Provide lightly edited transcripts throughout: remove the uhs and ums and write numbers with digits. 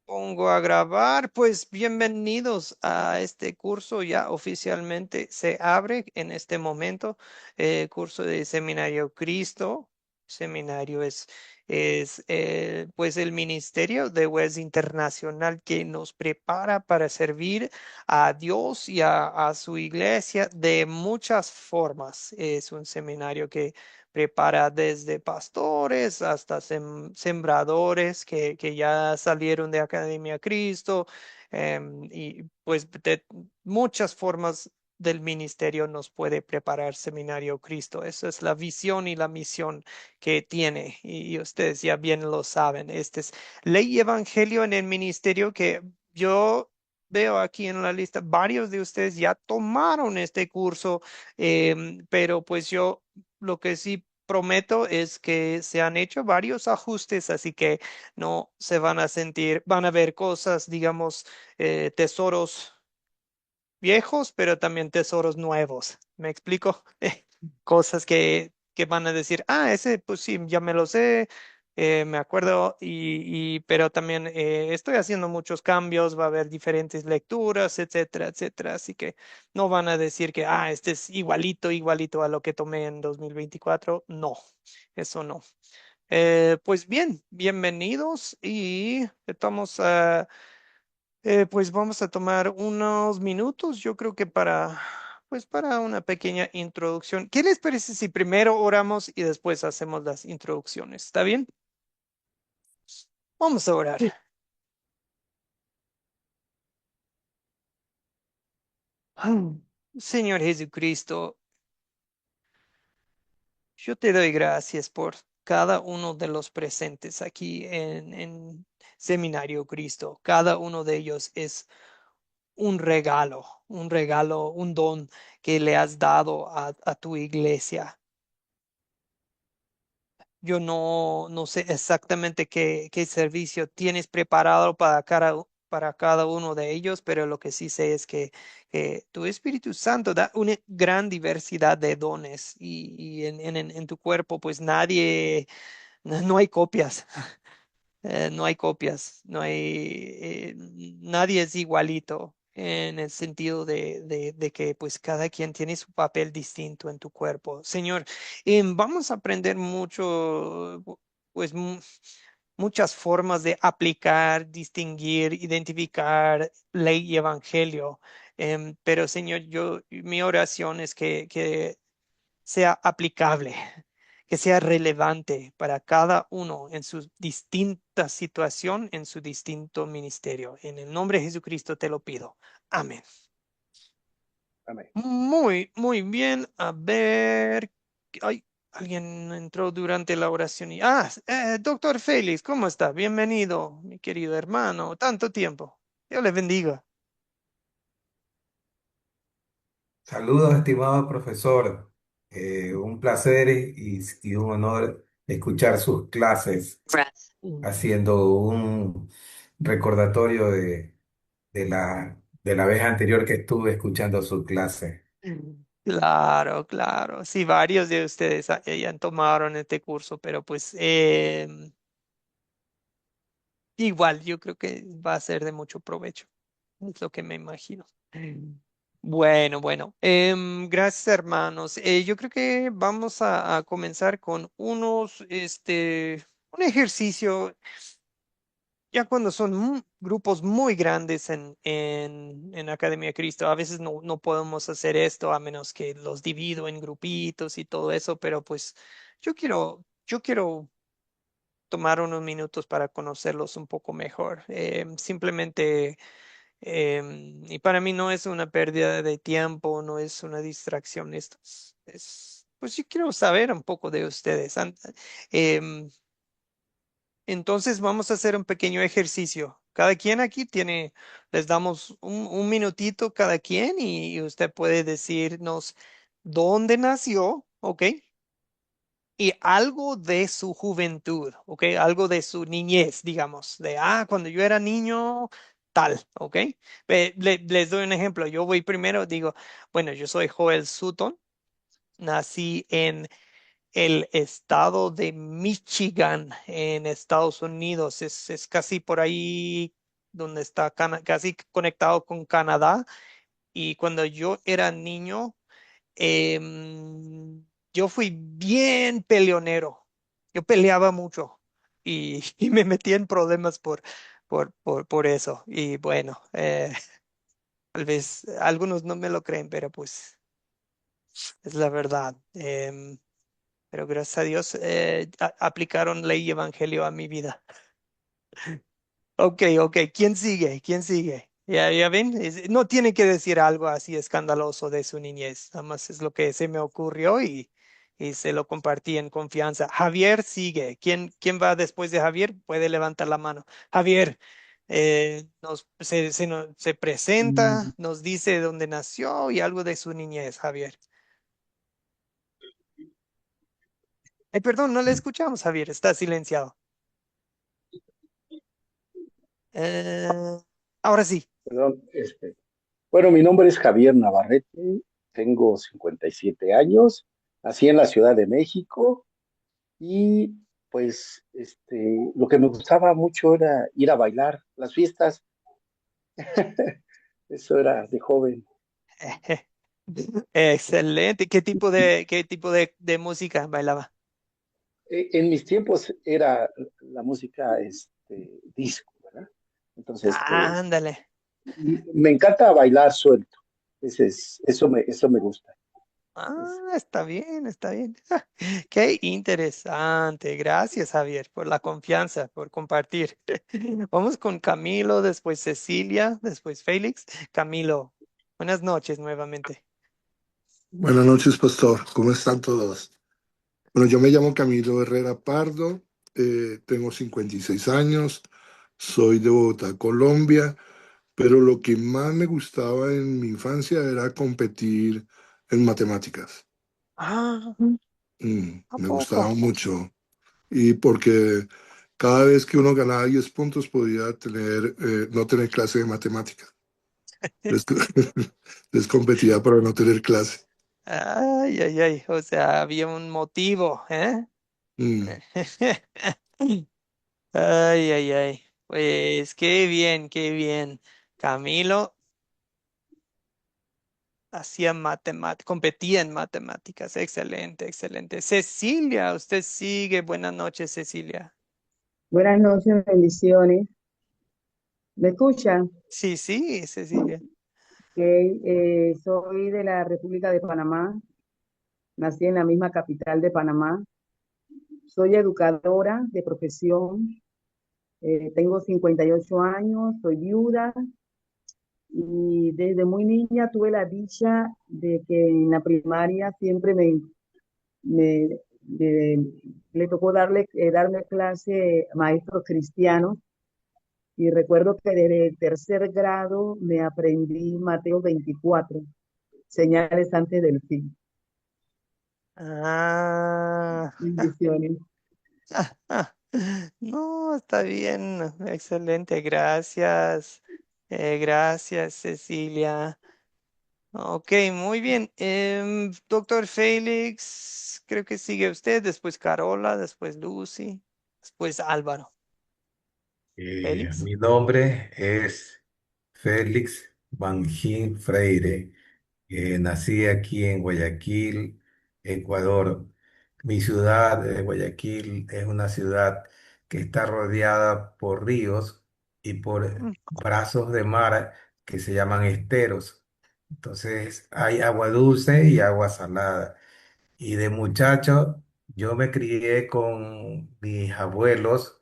Pongo a grabar, pues bienvenidos a este curso. Ya oficialmente se abre en este momento, curso de Seminario Cristo. Seminario es pues el ministerio de Wes Internacional que nos prepara para servir a Dios y a su iglesia de muchas formas. Es un seminario que prepara desde pastores hasta sembradores que ya salieron de Academia Cristo, y pues de muchas formas del ministerio nos puede preparar Seminario Cristo. Esa es la visión y la misión que tiene, y ustedes ya bien lo saben. Este es Ley y Evangelio en el ministerio que yo veo aquí en la lista. Varios de ustedes ya tomaron este curso, pero pues yo lo que sí prometo es que se han hecho varios ajustes, así que no se van a sentir, van a ver cosas, digamos, tesoros viejos, pero también tesoros nuevos. ¿Me explico? Cosas que van a decir, ah, ese, pues sí, ya me lo sé, me acuerdo, pero también estoy haciendo muchos cambios, va a haber diferentes lecturas, etcétera, etcétera. Así que no van a decir que, ah, este es igualito, igualito a lo que tomé en 2024. No, eso no. Pues bien, bienvenidos y estamos pues vamos a tomar unos minutos, yo creo que pues para una pequeña introducción. ¿Qué les parece si primero oramos y después hacemos las introducciones? ¿Está bien? Vamos a orar. Ah, Señor Jesucristo, yo te doy gracias por cada uno de los presentes aquí en Seminario Cristo. Cada uno de ellos es un regalo, un don que le has dado a tu iglesia. Yo no sé exactamente qué servicio tienes preparado para cada uno de ellos, pero lo que sí sé es que tu Espíritu Santo da una gran diversidad de dones y en tu cuerpo pues no hay copias. No hay copias, no hay, nadie es igualito en el sentido de que pues cada quien tiene su papel distinto en tu cuerpo. Señor, vamos a aprender mucho, pues muchas formas de aplicar, distinguir, identificar ley y evangelio. Pero Señor, mi oración es que sea aplicable, que sea relevante para cada uno en su distinta situación, en su distinto ministerio. En el nombre de Jesucristo te lo pido. Amén. Amén. Muy bien. A ver. Ay, alguien entró durante la oración doctor Félix, ¿cómo está? Bienvenido, mi querido hermano. Tanto tiempo. Dios le bendiga. Saludos, estimado profesor. Un placer y un honor escuchar sus clases, haciendo un recordatorio de la vez anterior que estuve escuchando su clase. Claro, claro. Sí, varios de ustedes ya tomaron este curso, pero pues igual yo creo que va a ser de mucho provecho. Es lo que me imagino. Bueno. Gracias, hermanos. Yo creo que vamos a comenzar con un ejercicio. Ya cuando son grupos muy grandes en Academia Cristo, a veces no podemos hacer esto a menos que los divido en grupitos y todo eso, pero pues yo quiero tomar unos minutos para conocerlos un poco mejor. Simplemente, y para mí no es una pérdida de tiempo, no es una distracción, esto pues yo quiero saber un poco de ustedes. Em, entonces vamos a hacer un pequeño ejercicio. Cada quien aquí les damos un minutito cada quien y usted puede decirnos dónde nació, ¿ok? Y algo de su juventud, ¿ok? Algo de su niñez, digamos, cuando yo era niño, tal, ¿ok? Les doy un ejemplo. Yo voy primero, digo, bueno, yo soy Joel Sutton, nací el estado de Michigan en Estados Unidos. Es casi por ahí donde está casi conectado con Canadá. Y cuando yo era niño, yo fui bien peleonero. Yo peleaba mucho y me metí en problemas por eso. Y bueno, tal vez algunos no me lo creen, pero pues es la verdad. Pero gracias a Dios aplicaron ley y evangelio a mi vida. Ok, ok, ¿quién sigue? ¿Quién sigue? Ya ven, no tiene que decir algo así escandaloso de su niñez, nada más es lo que se me ocurrió y se lo compartí en confianza. Javier sigue. ¿Quién va después de Javier? Puede levantar la mano. Javier, se Mm, presenta, nos dice dónde nació y algo de su niñez, Javier. Ay, perdón, no le escuchamos, Javier, está silenciado. Eh, ahora sí. Perdón, bueno, mi nombre es Javier Navarrete, tengo 57 años, nací en la Ciudad de México y pues lo que me gustaba mucho era ir a bailar, las fiestas, eso era de joven. Excelente. ¿Qué tipo de música bailaba? En mis tiempos era la música disco, ¿verdad? Entonces, pues Ándale. me encanta bailar suelto, eso me gusta. Es- Está bien, está bien. Qué interesante. Gracias, Javier, por la confianza, por compartir. Vamos con Camilo, después Cecilia, después Félix. Camilo, buenas noches nuevamente. Buenas noches, pastor. ¿Cómo están todos? Bueno, yo me llamo Camilo Herrera Pardo, tengo 56 años, soy de Bogotá, Colombia, pero lo que más me gustaba en mi infancia era competir en matemáticas. Ah, ¿a Me poco? gustaba mucho y porque cada vez que uno ganaba 10 puntos podía no tener clase de matemáticas. Les, les competía para no tener clase. Ay, ay, ay. O sea, había un motivo, ¿eh? Mm. Ay, ay, ay. Pues qué bien, qué bien. Camilo hacía matemáticas, competía en matemáticas. Excelente, excelente. Cecilia, usted sigue. Buenas noches, Cecilia. Buenas noches, bendiciones. ¿Me escuchan? Sí, sí, Cecilia. Soy de la República de Panamá, nací en la misma capital de Panamá. Soy educadora de profesión, tengo 58 años, soy viuda y desde muy niña tuve la dicha de que en la primaria siempre me- me- le tocó darme clase a maestros cristianos. Y recuerdo que desde el tercer grado me aprendí Mateo 24, señales antes del fin. Ah, Bendiciones. no, está bien. Excelente, gracias. Gracias, Cecilia. Ok, muy bien. Doctor Félix, creo que sigue usted, después Carola, después Lucy, después Álvaro. Félix. Mi nombre es Félix Banjín Freire. Nací aquí en Guayaquil, Ecuador. Mi ciudad, Guayaquil, es una ciudad que está rodeada por ríos y por Mm. brazos de mar que se llaman esteros. Entonces hay agua dulce y agua salada. Y de muchacho yo me crié con mis abuelos.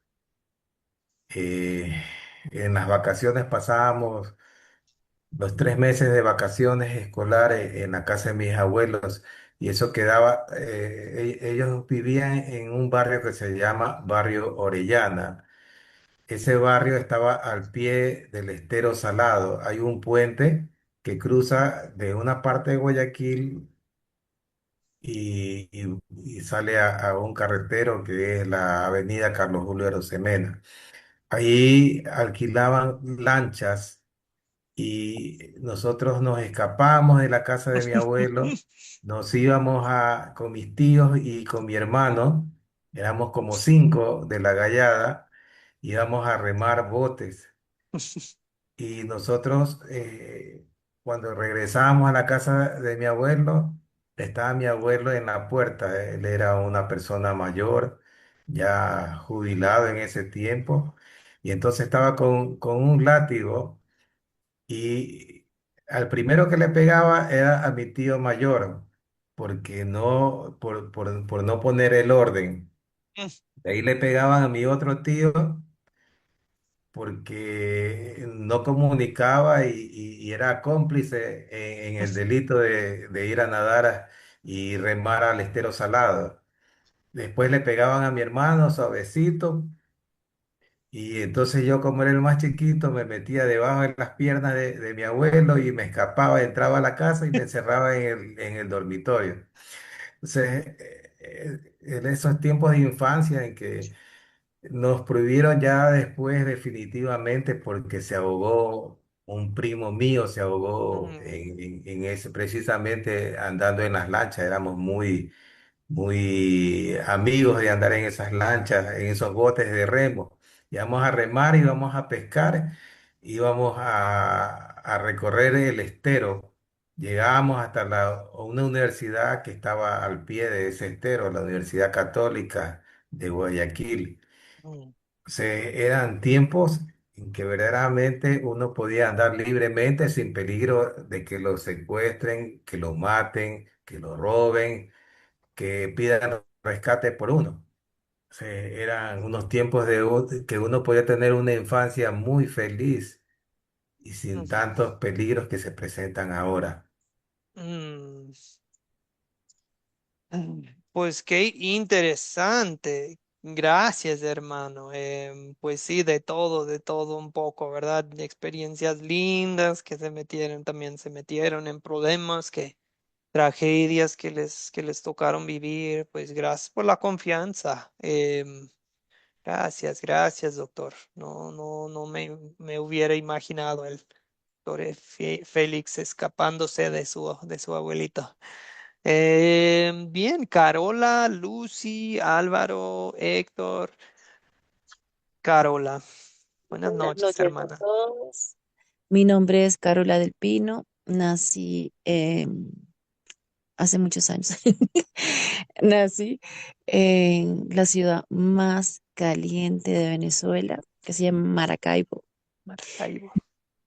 En las vacaciones pasábamos los 3 meses de vacaciones escolares en la casa de mis abuelos y eso quedaba, ellos vivían en un barrio que se llama Barrio Orellana. Ese barrio estaba al pie del Estero Salado. Hay un puente que cruza de una parte de Guayaquil y sale a un carretero que es la avenida Carlos Julio Arosemena. Ahí alquilaban lanchas y nosotros nos escapamos de la casa de mi abuelo, nos íbamos con mis tíos y con mi hermano, éramos como cinco de la gallada, íbamos a remar botes. Y nosotros, cuando regresábamos a la casa de mi abuelo, estaba mi abuelo en la puerta. Él era una persona mayor, ya jubilado en ese tiempo, y entonces estaba con un látigo y al primero que le pegaba era a mi tío mayor, porque no, por no poner el orden. De ahí le pegaban a mi otro tío porque no comunicaba y era cómplice en el delito de ir a nadar y remar al estero salado. Después le pegaban a mi hermano suavecito y entonces yo como era el más chiquito me metía debajo de las piernas de mi abuelo y me escapaba, entraba a la casa y me encerraba en el dormitorio. Entonces, en esos tiempos de infancia en que nos prohibieron ya después definitivamente porque se ahogó un primo mío, se ahogó Mm, en ese, precisamente andando en las lanchas. Éramos muy amigos de andar en esas lanchas, en esos botes de remo. Íbamos a remar, íbamos a pescar, íbamos a recorrer el estero. Llegábamos hasta una universidad que estaba al pie de ese estero, la Universidad Católica de Guayaquil. mm, Eran tiempos en que verdaderamente uno podía andar libremente sin peligro de que lo secuestren, que lo maten, que lo roben, que pidan rescate por uno. Eran unos tiempos que uno podía tener una infancia muy feliz y sin ujú. tantos peligros que se presentan ahora. Mm. Pues qué interesante. Gracias, hermano. Pues sí, de todo un poco, ¿verdad? De experiencias lindas que se metieron, también se metieron en problemas, que tragedias que les tocaron vivir. Pues gracias por la confianza. Gracias, gracias, doctor. No me hubiera imaginado el doctor Félix escapándose de su abuelito. Bien, Carola, Lucy, Álvaro, Héctor, Carola. Buenas Buenas noches, noches a hermana. todos. Mi nombre es Carola del Pino. Nací hace muchos años. Nací en la ciudad más caliente de Venezuela, que se llama Maracaibo. Maracaibo.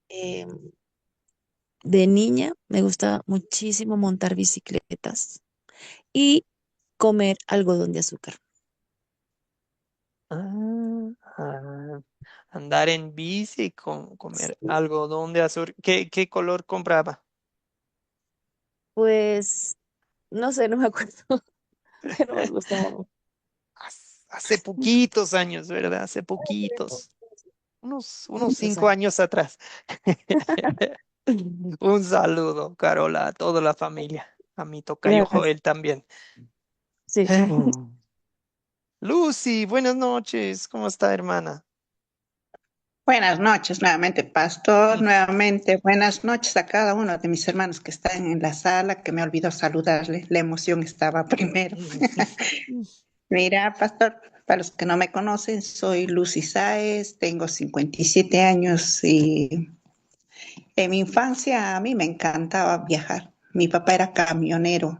Em, de niña me gustaba muchísimo montar bicicletas y comer algodón de azúcar. Ah, andar en bici y comer Sí. algodón de azúcar. ¿Qué color compraba? Pues no sé, no me acuerdo, pero me gustaba mucho. Hace poquitos años, ¿verdad? Hace poquitos. Unos cinco Exacto. años atrás. Un saludo, Carola, a toda la familia. A mi tocayo Gracias. Joel también. Sí. Lucy, buenas noches. ¿Cómo está, hermana? Buenas noches nuevamente, pastor. Nuevamente, buenas noches a cada uno de mis hermanos que están en la sala, que me olvidó saludarle. La emoción estaba primero. Mira, pastor, para los que no me conocen, soy Lucy Sáez, tengo 57 años y en mi infancia a mí me encantaba viajar. Mi papá era camionero.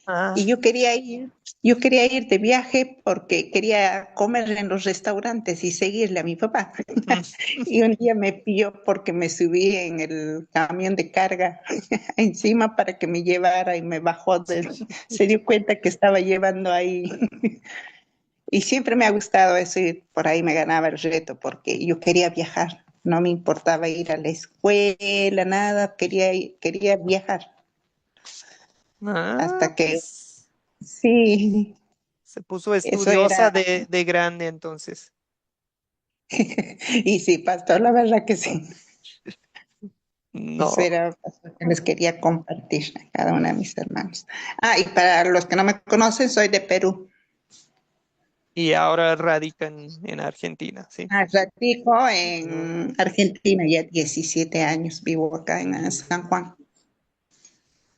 Ah, Y yo quería ir de viaje porque quería comer en los restaurantes y seguirle a mi papá. Y un día me pilló porque me subí en el camión de carga encima para que me llevara y me bajó se dio cuenta que estaba llevando ahí. Y siempre me ha gustado eso y por ahí me ganaba el reto porque yo quería viajar. No me importaba ir a la escuela, nada, quería viajar. Hasta que pues sí, se puso eso estudiosa era. de grande entonces. Y sí, pastor, la verdad que sí. Eso No. era lo que les quería compartir a cada uno de mis hermanos. Ah, y para los que no me conocen, soy de Perú. Y ahora radica en Argentina, ¿sí? Ratico en Argentina, ya 17 años vivo acá en San Juan.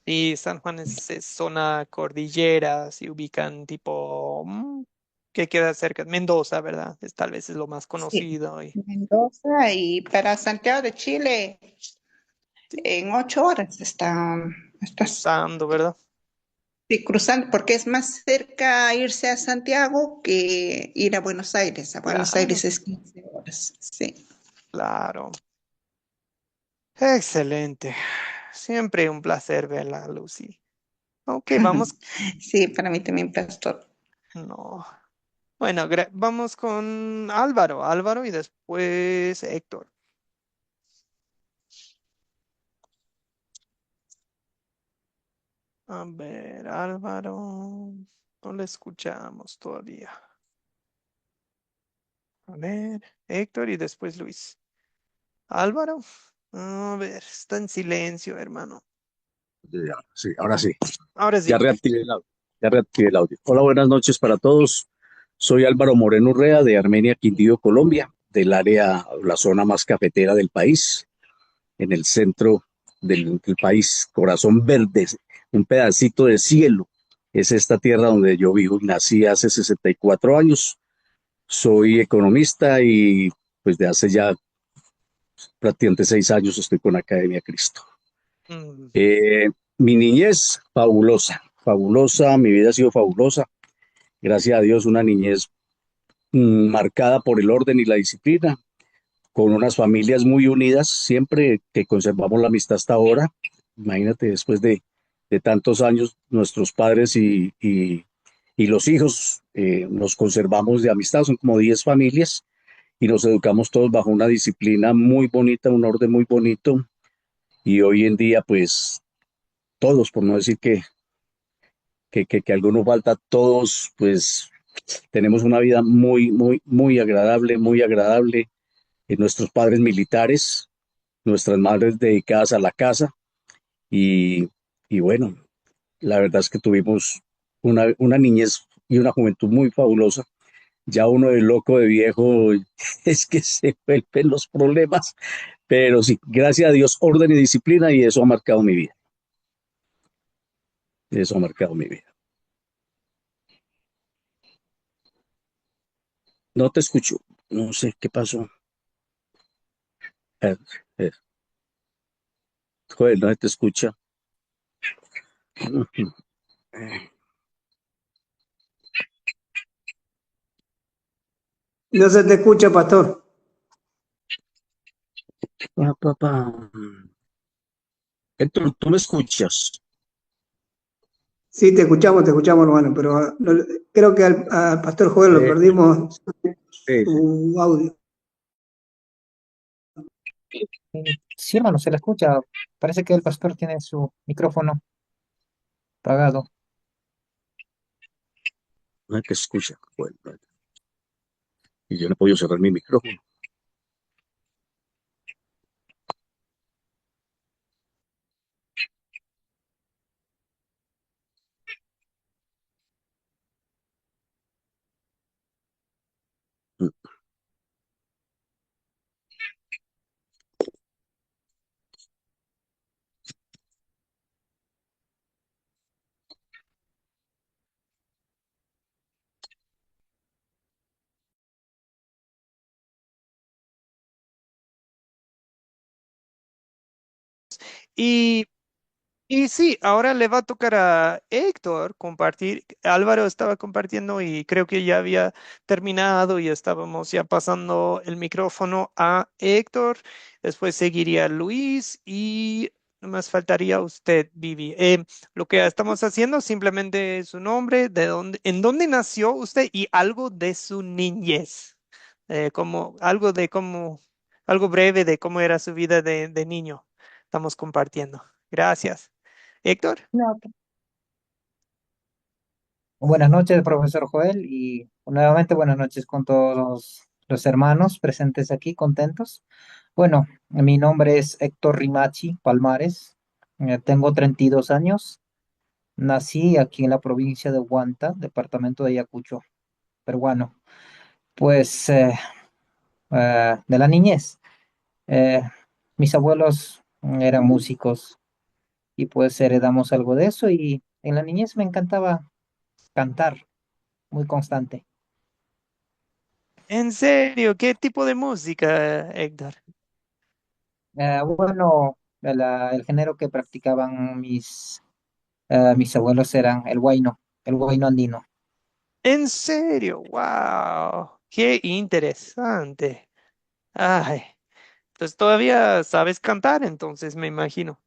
Y San Juan es zona cordillera, se ubican tipo, que queda cerca, Mendoza, ¿verdad? Tal vez es lo más Sí, conocido. Y, Mendoza y para Santiago de Chile sí, en 8 horas estás cruzando, ¿verdad? sí, cruzando, porque es más cerca irse a Santiago que ir a Buenos Aires. A Buenos Claro, Aires es 15 horas, sí. claro. Excelente. Siempre un placer verla, Lucy. Ok, vamos. Sí, para mí también, pastor. No. Bueno, vamos con Álvaro. Álvaro y después Héctor. A ver, Álvaro. No le escuchamos todavía. A ver, Héctor y después Luis. Álvaro. A ver, está en silencio, hermano. Ya, sí, ahora sí. Ahora Ya sí. reactivé el audio. Ya reactivé el audio. Hola, buenas noches para todos. Soy Álvaro Moreno Urrea de Armenia, Quindío, Colombia, del área, la zona más cafetera del país, en el centro del país, corazón verde, un pedacito de cielo. Es esta tierra donde yo vivo y nací hace 64 años. Soy economista y pues de hace ya prácticamente 6 años estoy con Academia Cristo. Mm, Mi niñez, fabulosa, fabulosa, mi vida ha sido fabulosa. Gracias a Dios, una niñez marcada por el orden y la disciplina, con unas familias muy unidas, siempre que conservamos la amistad hasta ahora. Imagínate, después de tantos años, nuestros padres y los hijos nos conservamos de amistad, son como 10 familias y nos educamos todos bajo una disciplina muy bonita, un orden muy bonito. Y hoy en día, pues todos, por no decir que alguno falta, todos pues tenemos una vida muy, muy, muy agradable, muy agradable. Nuestros padres militares, nuestras madres dedicadas a la casa y, y bueno, la verdad es que tuvimos una niñez y una juventud muy fabulosa. Ya uno de loco, de viejo, es que se vuelven los problemas, pero sí, gracias a Dios, orden y disciplina y eso ha marcado mi vida. Eso ha marcado mi vida. No te escucho, no sé qué pasó. Eh, eh, Joder, no se te escucha. No se te escucha, pastor. Papá. Héctor, ¿tú me escuchas? Sí, te escuchamos, hermano, pero creo que al pastor Joel lo Eh, perdimos eh, su audio. Sí, hermano, se le escucha. Parece que el pastor tiene su micrófono apagado. no hay que escucha. Bueno, y yo no he podido cerrar mi micrófono. Y Y sí, ahora le va a tocar a Héctor compartir. Álvaro estaba compartiendo y creo que ya había terminado y estábamos ya pasando el micrófono a Héctor. Después seguiría Luis y más faltaría usted, Vivi. Lo que estamos haciendo simplemente su nombre, de dónde, en dónde nació usted y algo de su niñez. Como algo de cómo, algo breve de cómo era su vida de niño. Estamos compartiendo. Gracias. Héctor. No, buenas noches, profesor Joel, y nuevamente buenas noches con todos los hermanos presentes aquí, contentos. Bueno, mi nombre es Héctor Rimachi Palmares, tengo 32 años, nací aquí en la provincia de Huanta, departamento de Ayacucho, peruano. Pues de la niñez. Eh, Mis abuelos eran músicos y pues heredamos algo de eso y en la niñez me encantaba cantar, muy constante. ¿En serio? ¿Qué tipo de música, Héctor? Bueno, el género que practicaban mis abuelos eran el huayno andino. ¿En serio? ¡Wow! ¡Qué interesante! Ay, pues todavía sabes cantar, entonces me imagino.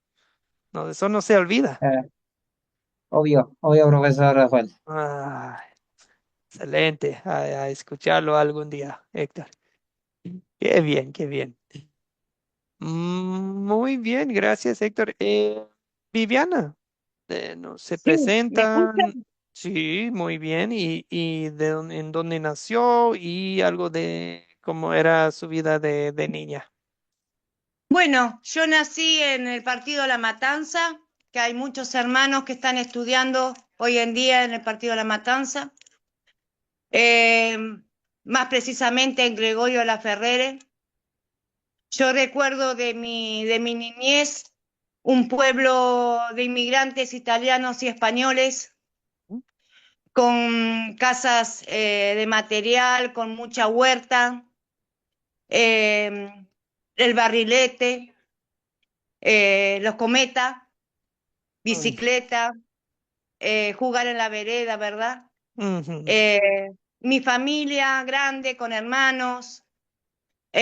No, eso no se olvida. Eh, obvio, profesor Rafael. Ay, excelente. A escucharlo algún día, Héctor. Qué bien, qué bien. Muy bien, gracias, Héctor. Viviana, no se Sí, ¿me presentan. escuchan? Sí, muy bien. Y en dónde nació y algo de cómo era su vida de niña. Bueno, yo nací en el partido La Matanza, que hay muchos hermanos que están estudiando hoy en día en el partido La Matanza, eh, más precisamente en Gregorio La Ferrere. Yo recuerdo de mi niñez un pueblo de inmigrantes italianos y españoles con casas de material, con mucha huerta, eh, el barrilete, los cometas, Mm, bicicleta, jugar en la vereda, ¿verdad? ujú, Eh, Mi familia grande con hermanos,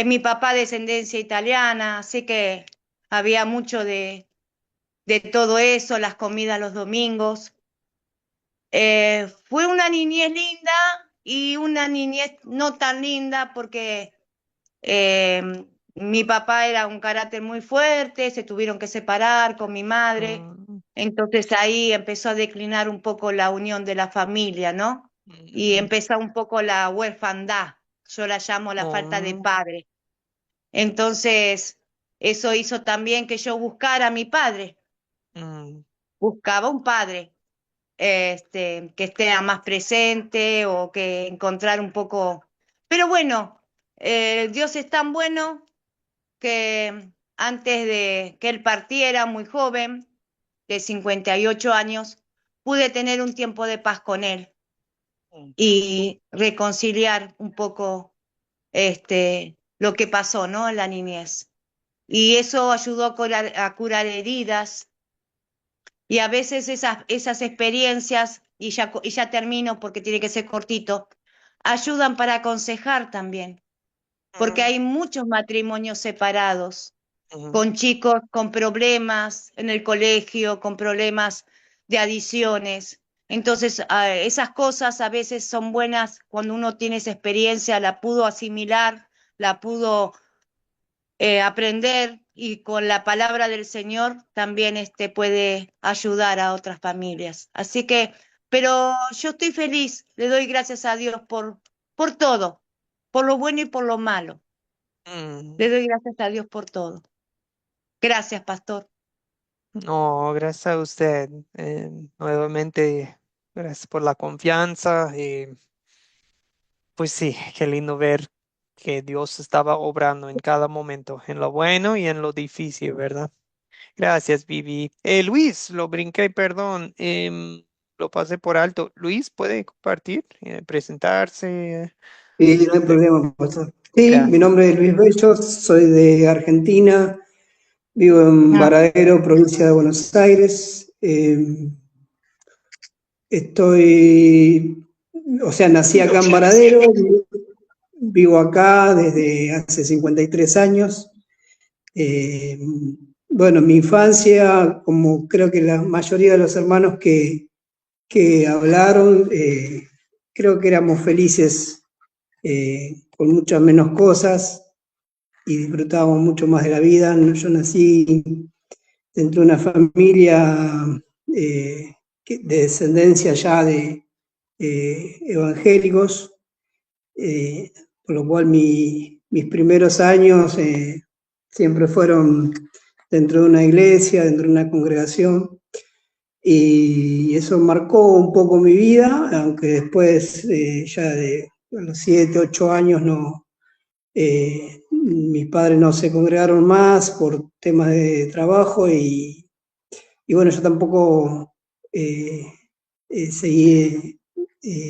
mi papá descendencia italiana, así que había mucho de todo eso, las comidas los domingos. Fue una niñez linda y una niñez no tan linda porque mi papá era un carácter muy fuerte, se tuvieron que separar con mi madre, mm, entonces ahí empezó a declinar un poco la unión de la familia, ¿no? Y mm, empezó un poco la huérfandad, yo la llamo la falta de mm, padre. Entonces, eso hizo también que yo buscara a mi padre, mm, buscaba un padre que esté más presente o que encontrar un poco... Pero bueno, Dios es tan bueno que antes de que él partiera, muy joven, de 58 años, pude tener un tiempo de paz con él mm, y reconciliar un poco lo que pasó, ¿no? En la niñez. Y eso ayudó a curar heridas y a veces esas experiencias, y ya termino porque tiene que ser cortito, ayudan para aconsejar también, porque mm, hay muchos matrimonios separados mm, con chicos con problemas en el colegio, con problemas de adicciones. Entonces, esas cosas a veces son buenas cuando uno tiene esa experiencia, la pudo asimilar, la pudo aprender y con la palabra del Señor también puede ayudar a otras familias. Así que, pero yo estoy feliz, le doy gracias a Dios por todo, por lo bueno y por lo malo. mm. Le doy gracias a Dios por todo. Gracias, pastor. No, gracias a usted. Nuevamente, gracias por la confianza. Pues sí, qué lindo ver que Dios estaba obrando en cada momento, en lo bueno y en lo difícil, ¿verdad? Gracias, Vivi. Luis, lo brinqué, perdón, lo pasé por alto. Luis, ¿puede compartir, presentarse? Y no hay Sí, problema, pastor. Sí, mi gracias. nombre es Luis Bello, soy de Argentina, vivo en Ah, Varadero, provincia de Buenos Aires. O sea, nací acá en Varadero, vivo acá desde hace 53 años. Eh, bueno, mi infancia, como creo que la mayoría de los hermanos que hablaron, creo que éramos felices con muchas menos cosas y disfrutábamos mucho más de la vida. Yo nací dentro de una familia de descendencia ya de evangélicos, por lo cual mis primeros años siempre fueron dentro de una iglesia, dentro de una congregación. y eso marcó un poco mi vida, aunque después ya de a los 7, 8 años no, mis padres no se congregaron más por temas de trabajo y bueno, yo tampoco eh, seguí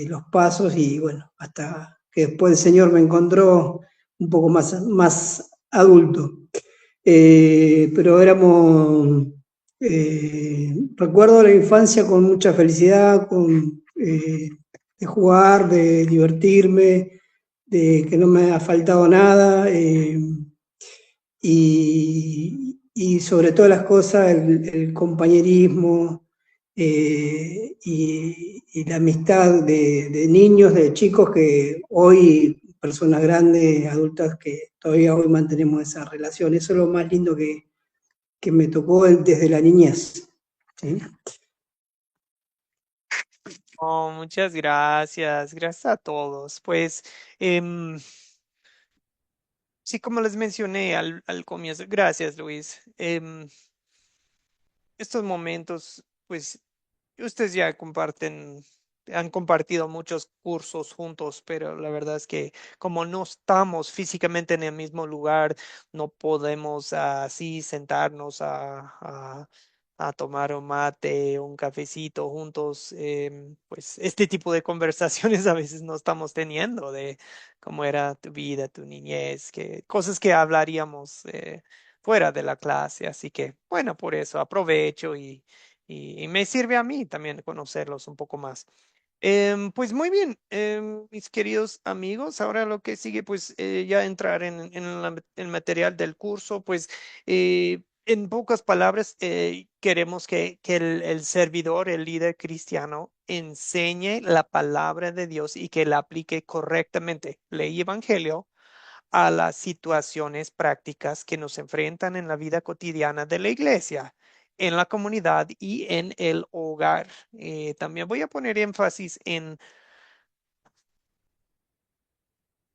los pasos y bueno, hasta que después el Señor me encontró un poco más adulto. Pero recuerdo la infancia con mucha felicidad, de jugar, de divertirme, de que no me ha faltado nada. Y sobre todas las cosas el compañerismo y la amistad de niños, de chicos que hoy, personas grandes, adultas, que todavía hoy mantenemos esa relación. Eso es lo más lindo que me tocó desde la niñez. ¿Sí? Oh, muchas gracias. Gracias a todos. Pues, sí, como les mencioné al comienzo, gracias, Luis. Estos momentos, pues, ustedes ya han compartido muchos cursos juntos, pero la verdad es que como no estamos físicamente en el mismo lugar, no podemos así sentarnos a tomar un mate, un cafecito juntos. Pues este tipo de conversaciones a veces no estamos teniendo de cómo era tu vida, tu niñez, cosas que hablaríamos fuera de la clase. Así que, bueno, por eso aprovecho y me sirve a mí también conocerlos un poco más. Pues muy bien, mis queridos amigos, ahora lo que sigue, pues ya entrar en el material del curso, pues en pocas palabras, queremos que el servidor, el líder cristiano, enseñe la palabra de Dios y que la aplique correctamente, ley y evangelio, a las situaciones prácticas que nos enfrentan en la vida cotidiana de la iglesia, en la comunidad y en el hogar. También voy a poner énfasis en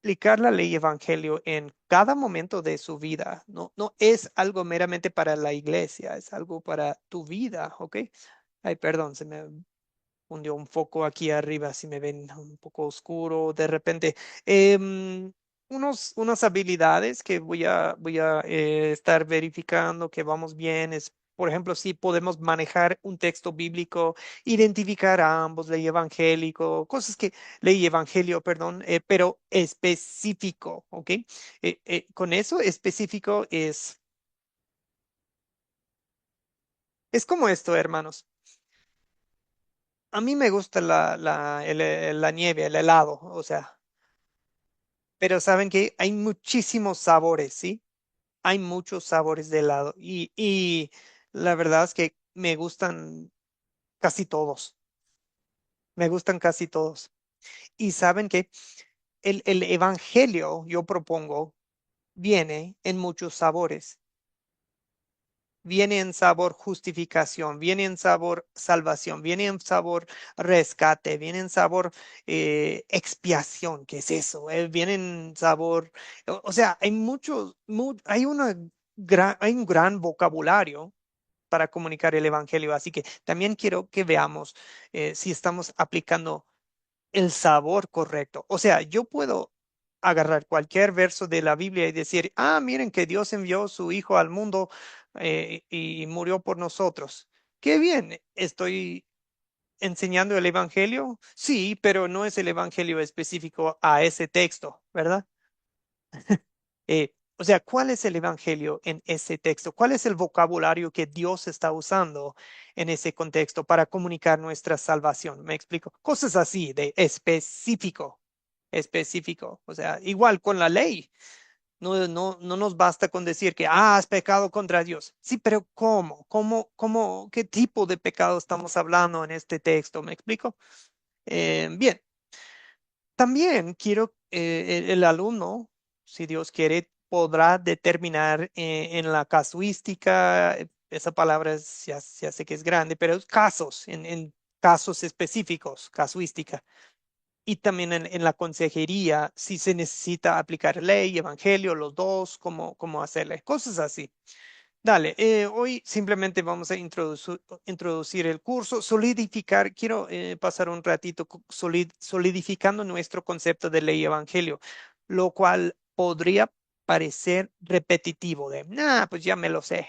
aplicar la ley y evangelio en cada momento de su vida. No, no es algo meramente para la iglesia, es algo para tu vida, ¿ok? Ay, perdón, se me hundió un foco aquí arriba, si me ven un poco oscuro de repente. Em, unas habilidades que voy a estar verificando que vamos bien es, por ejemplo, si podemos manejar un texto bíblico, identificar a ambos, ley evangélico, cosas que, ley y evangelio, perdón, pero específico, ¿ok? Con eso específico es como esto, hermanos. A mí me gusta la nieve, el helado, o sea, pero saben que hay muchísimos sabores, ¿sí? Hay muchos sabores de helado y la verdad es que me gustan casi todos, me gustan casi todos. Y saben que el evangelio, yo propongo, viene en muchos sabores. Viene en sabor justificación, viene en sabor salvación, viene en sabor rescate, viene en sabor expiación, ¿qué es eso? Viene en sabor, o sea, hay hay un gran vocabulario para comunicar el evangelio, así que también quiero que veamos si estamos aplicando el sabor correcto. O sea, yo puedo agarrar cualquier verso de la Biblia y decir, miren que Dios envió su Hijo al mundo y murió por nosotros. Qué bien, estoy enseñando el Evangelio. Sí, pero no es el Evangelio específico a ese texto, ¿verdad? O sea, ¿cuál es el evangelio en ese texto? ¿Cuál es el vocabulario que Dios está usando en ese contexto para comunicar nuestra salvación? ¿Me explico? Cosas así de específico, específico. O sea, igual con la ley. No nos basta con decir que, has pecado contra Dios. Sí, pero ¿cómo? ¿Qué tipo de pecado estamos hablando en este texto? ¿Me explico? Bien. También quiero, el alumno, si Dios quiere, podrá determinar en la casuística, esa palabra ya sé que es grande, pero casos, en casos específicos, casuística. Y también en la consejería, si se necesita aplicar ley, evangelio, los dos, cómo hacerle, cosas así. Dale, hoy simplemente vamos a introducir el curso, solidificar, quiero pasar un ratito solidificando nuestro concepto de ley y evangelio, lo cual podría parecer repetitivo de, pues ya me lo sé.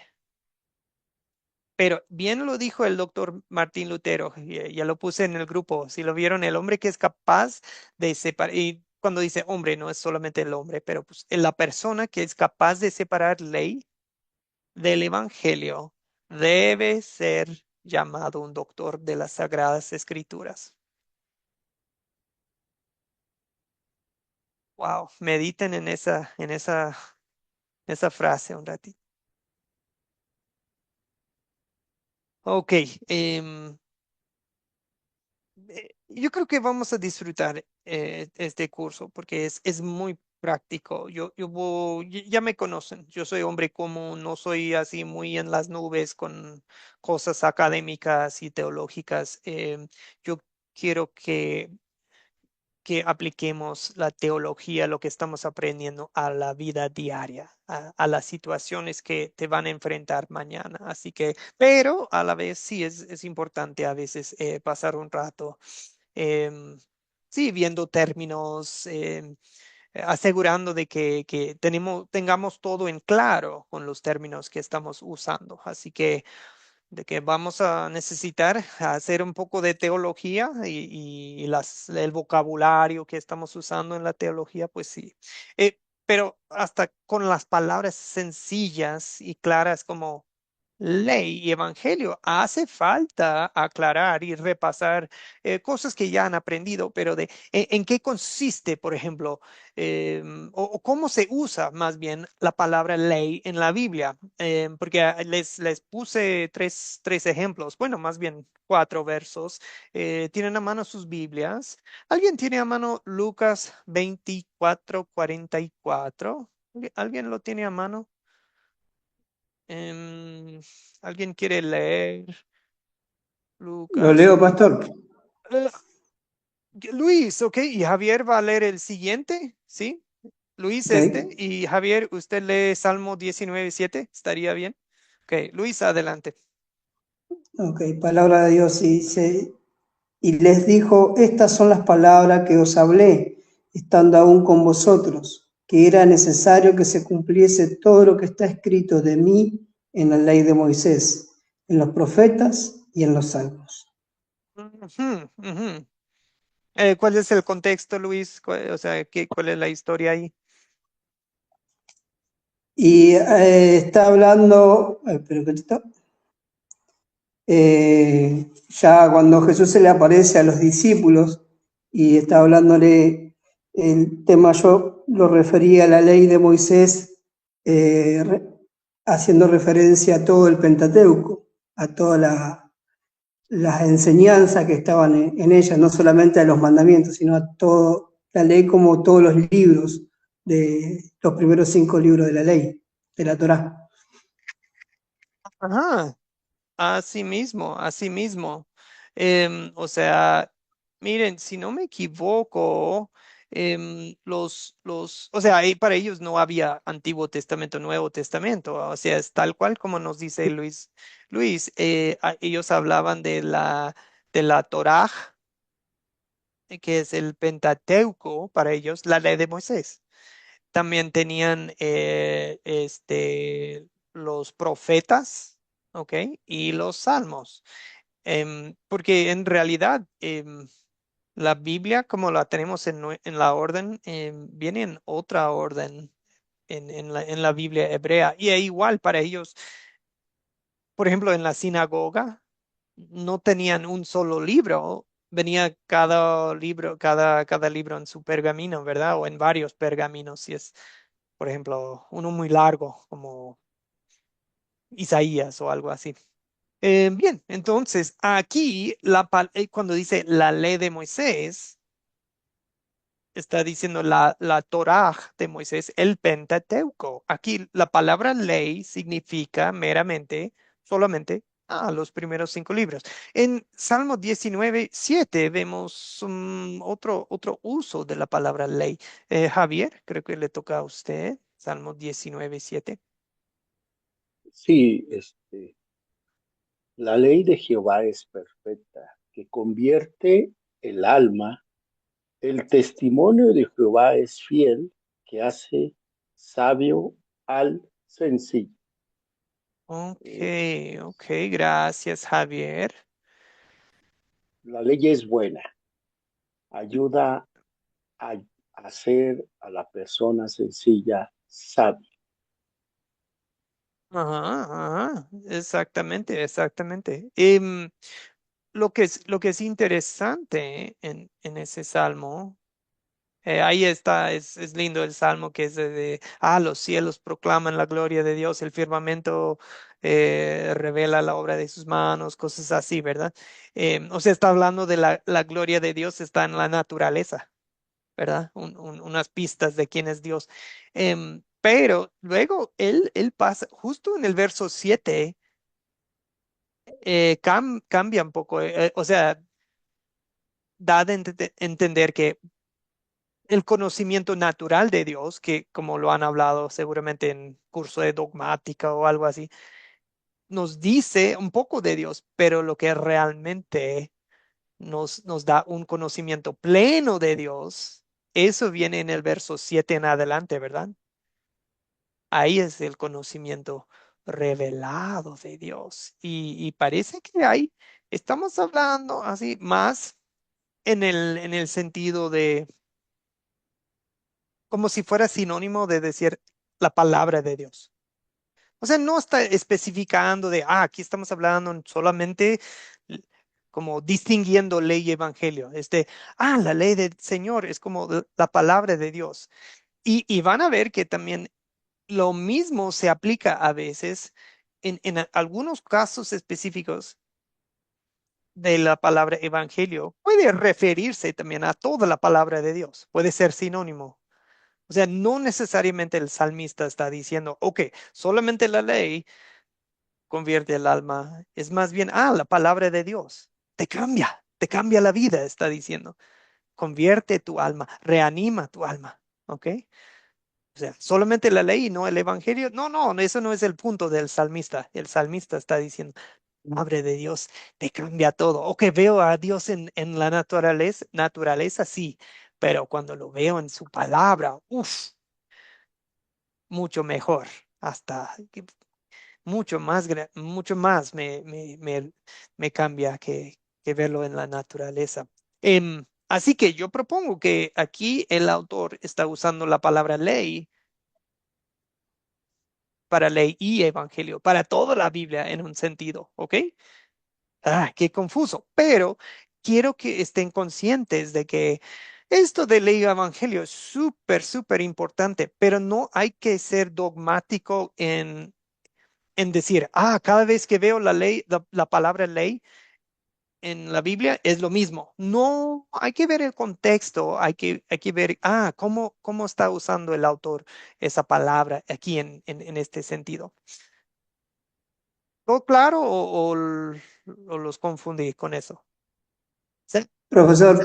Pero bien lo dijo el doctor Martín Lutero, ya lo puse en el grupo, si lo vieron, el hombre que es capaz de separar, y cuando dice hombre, no es solamente el hombre, pero pues la persona que es capaz de separar ley del Evangelio debe ser llamado un doctor de las Sagradas Escrituras. Wow, mediten en esa frase un ratito. Ok, yo creo que vamos a disfrutar este curso porque es muy práctico. Ya me conocen, yo soy hombre común, no soy así muy en las nubes con cosas académicas y teológicas. Yo quiero que apliquemos la teología, lo que estamos aprendiendo a la vida diaria, a las situaciones que te van a enfrentar mañana. Así que, pero a la vez sí es importante a veces pasar un rato, em, sí, viendo términos, asegurando de que tengamos todo en claro con los términos que estamos usando. Así que de que vamos a necesitar hacer un poco de teología y el vocabulario que estamos usando en la teología, pues sí. Pero hasta con las palabras sencillas y claras como ley y evangelio, hace falta aclarar y repasar cosas que ya han aprendido, pero en qué consiste, por ejemplo, o cómo se usa más bien la palabra ley en la Biblia. Porque les puse tres ejemplos, bueno, más bien cuatro versos. ¿Tienen a mano sus Biblias? ¿Alguien tiene a mano Lucas 24:44? ¿Alguien lo tiene a mano? Em, ¿Alguien quiere leer Lo Lucas? leo, pastor. Eh, Luis, ok, y Javier va a leer el siguiente, ¿sí? Luis Ok, y Javier, usted lee Salmo 19:7, ¿estaría bien? Ok, Luis, adelante. ok, palabra de Dios y dice, y les dijo, estas son las palabras que os hablé, estando aún con vosotros, que era necesario que se cumpliese todo lo que está escrito de mí en la ley de Moisés, en los profetas y en los salmos. Ujú, ujú. ¿Cuál es el contexto, Luis? O sea, ¿cuál es la historia ahí? Y está hablando, pero que ya cuando Jesús se le aparece a los discípulos y está hablándole el tema, yo lo refería a la ley de Moisés, haciendo referencia a todo el Pentateuco, a todas las enseñanzas que estaban en ella, no solamente a los mandamientos, sino a toda la ley como todos los libros, de los primeros 5 libros de la ley, de la Torá. Ajá. Así mismo, así mismo. O sea, miren, si no me equivoco, o sea, ahí para ellos no había Antiguo Testamento, Nuevo Testamento, o sea, es tal cual como nos dice Luis. Luis, ellos hablaban de la Torá, que es el Pentateuco para ellos, la ley de Moisés. También tenían los profetas, ¿ok? Y los salmos. Porque en realidad la Biblia, como la tenemos en la orden, viene en otra orden en la Biblia hebrea. Y es igual para ellos, por ejemplo, en la sinagoga, no tenían un solo libro. Venía cada libro en su pergamino, ¿verdad? O en varios pergaminos, si es, por ejemplo, uno muy largo, como Isaías o algo así. Bien, entonces aquí cuando dice la ley de Moisés, está diciendo la Torá de Moisés, el Pentateuco. Aquí la palabra ley significa meramente, solamente, los primeros 5 libros. En Salmo 19:7 vemos otro uso de la palabra ley. Javier, creo que le toca a usted, Salmo 19:7. Sí, la ley de Jehová es perfecta, que convierte el alma. El testimonio de Jehová es fiel, que hace sabio al sencillo. Ok, Eh, ok, gracias, Javier. la ley es buena, ayuda a hacer a la persona sencilla sabia. Ajá, ajá, exactamente, exactamente. Lo que es interesante en ese salmo, ahí está, es lindo el salmo que es los cielos proclaman la gloria de Dios, el firmamento revela la obra de sus manos, cosas así, ¿verdad? O sea, está hablando de la gloria de Dios, está en la naturaleza, ¿verdad? Unas pistas de quién es Dios. Pero luego él pasa, justo en el verso 7 cambia un poco, o sea, da de entender que el conocimiento natural de Dios, que como lo han hablado seguramente en curso de dogmática o algo así, nos dice un poco de Dios, pero lo que realmente nos da un conocimiento pleno de Dios, eso viene en el verso 7 en adelante, ¿verdad? Ahí es el conocimiento revelado de Dios. Y parece que ahí estamos hablando así más en el sentido de como si fuera sinónimo de decir la palabra de Dios. O sea, no está especificando de, aquí estamos hablando solamente l- como distinguiendo ley y evangelio. La ley del Señor es como la palabra de Dios. Y van a ver que también lo mismo se aplica a veces en algunos casos específicos de la palabra evangelio. Puede referirse también a toda la palabra de Dios. Puede ser sinónimo. O sea, no necesariamente el salmista está diciendo, ok, solamente la ley convierte el alma. Es más bien, la palabra de Dios te cambia la vida, está diciendo. Convierte tu alma, reanima tu alma. ¿Ok? O sea, solamente la ley y no el evangelio. No, no, eso no es el punto del salmista. El salmista está diciendo, Madre de Dios, te cambia todo. Ok, veo a Dios en la naturaleza, sí, pero cuando lo veo en su palabra, uff, mucho mejor, hasta mucho más me cambia que verlo en la naturaleza. Así que yo propongo que aquí el autor está usando la palabra ley para ley y evangelio, para toda la Biblia en un sentido, ¿ok? Qué confuso, pero quiero que estén conscientes de que esto de ley y evangelio es súper, súper importante, pero no hay que ser dogmático en decir, cada vez que veo la ley, la palabra ley en la Biblia es lo mismo. No, hay que ver el contexto, hay que ver, cómo está usando el autor esa palabra aquí en este sentido. ¿Todo claro o los confundí con eso? Sí. Profesor,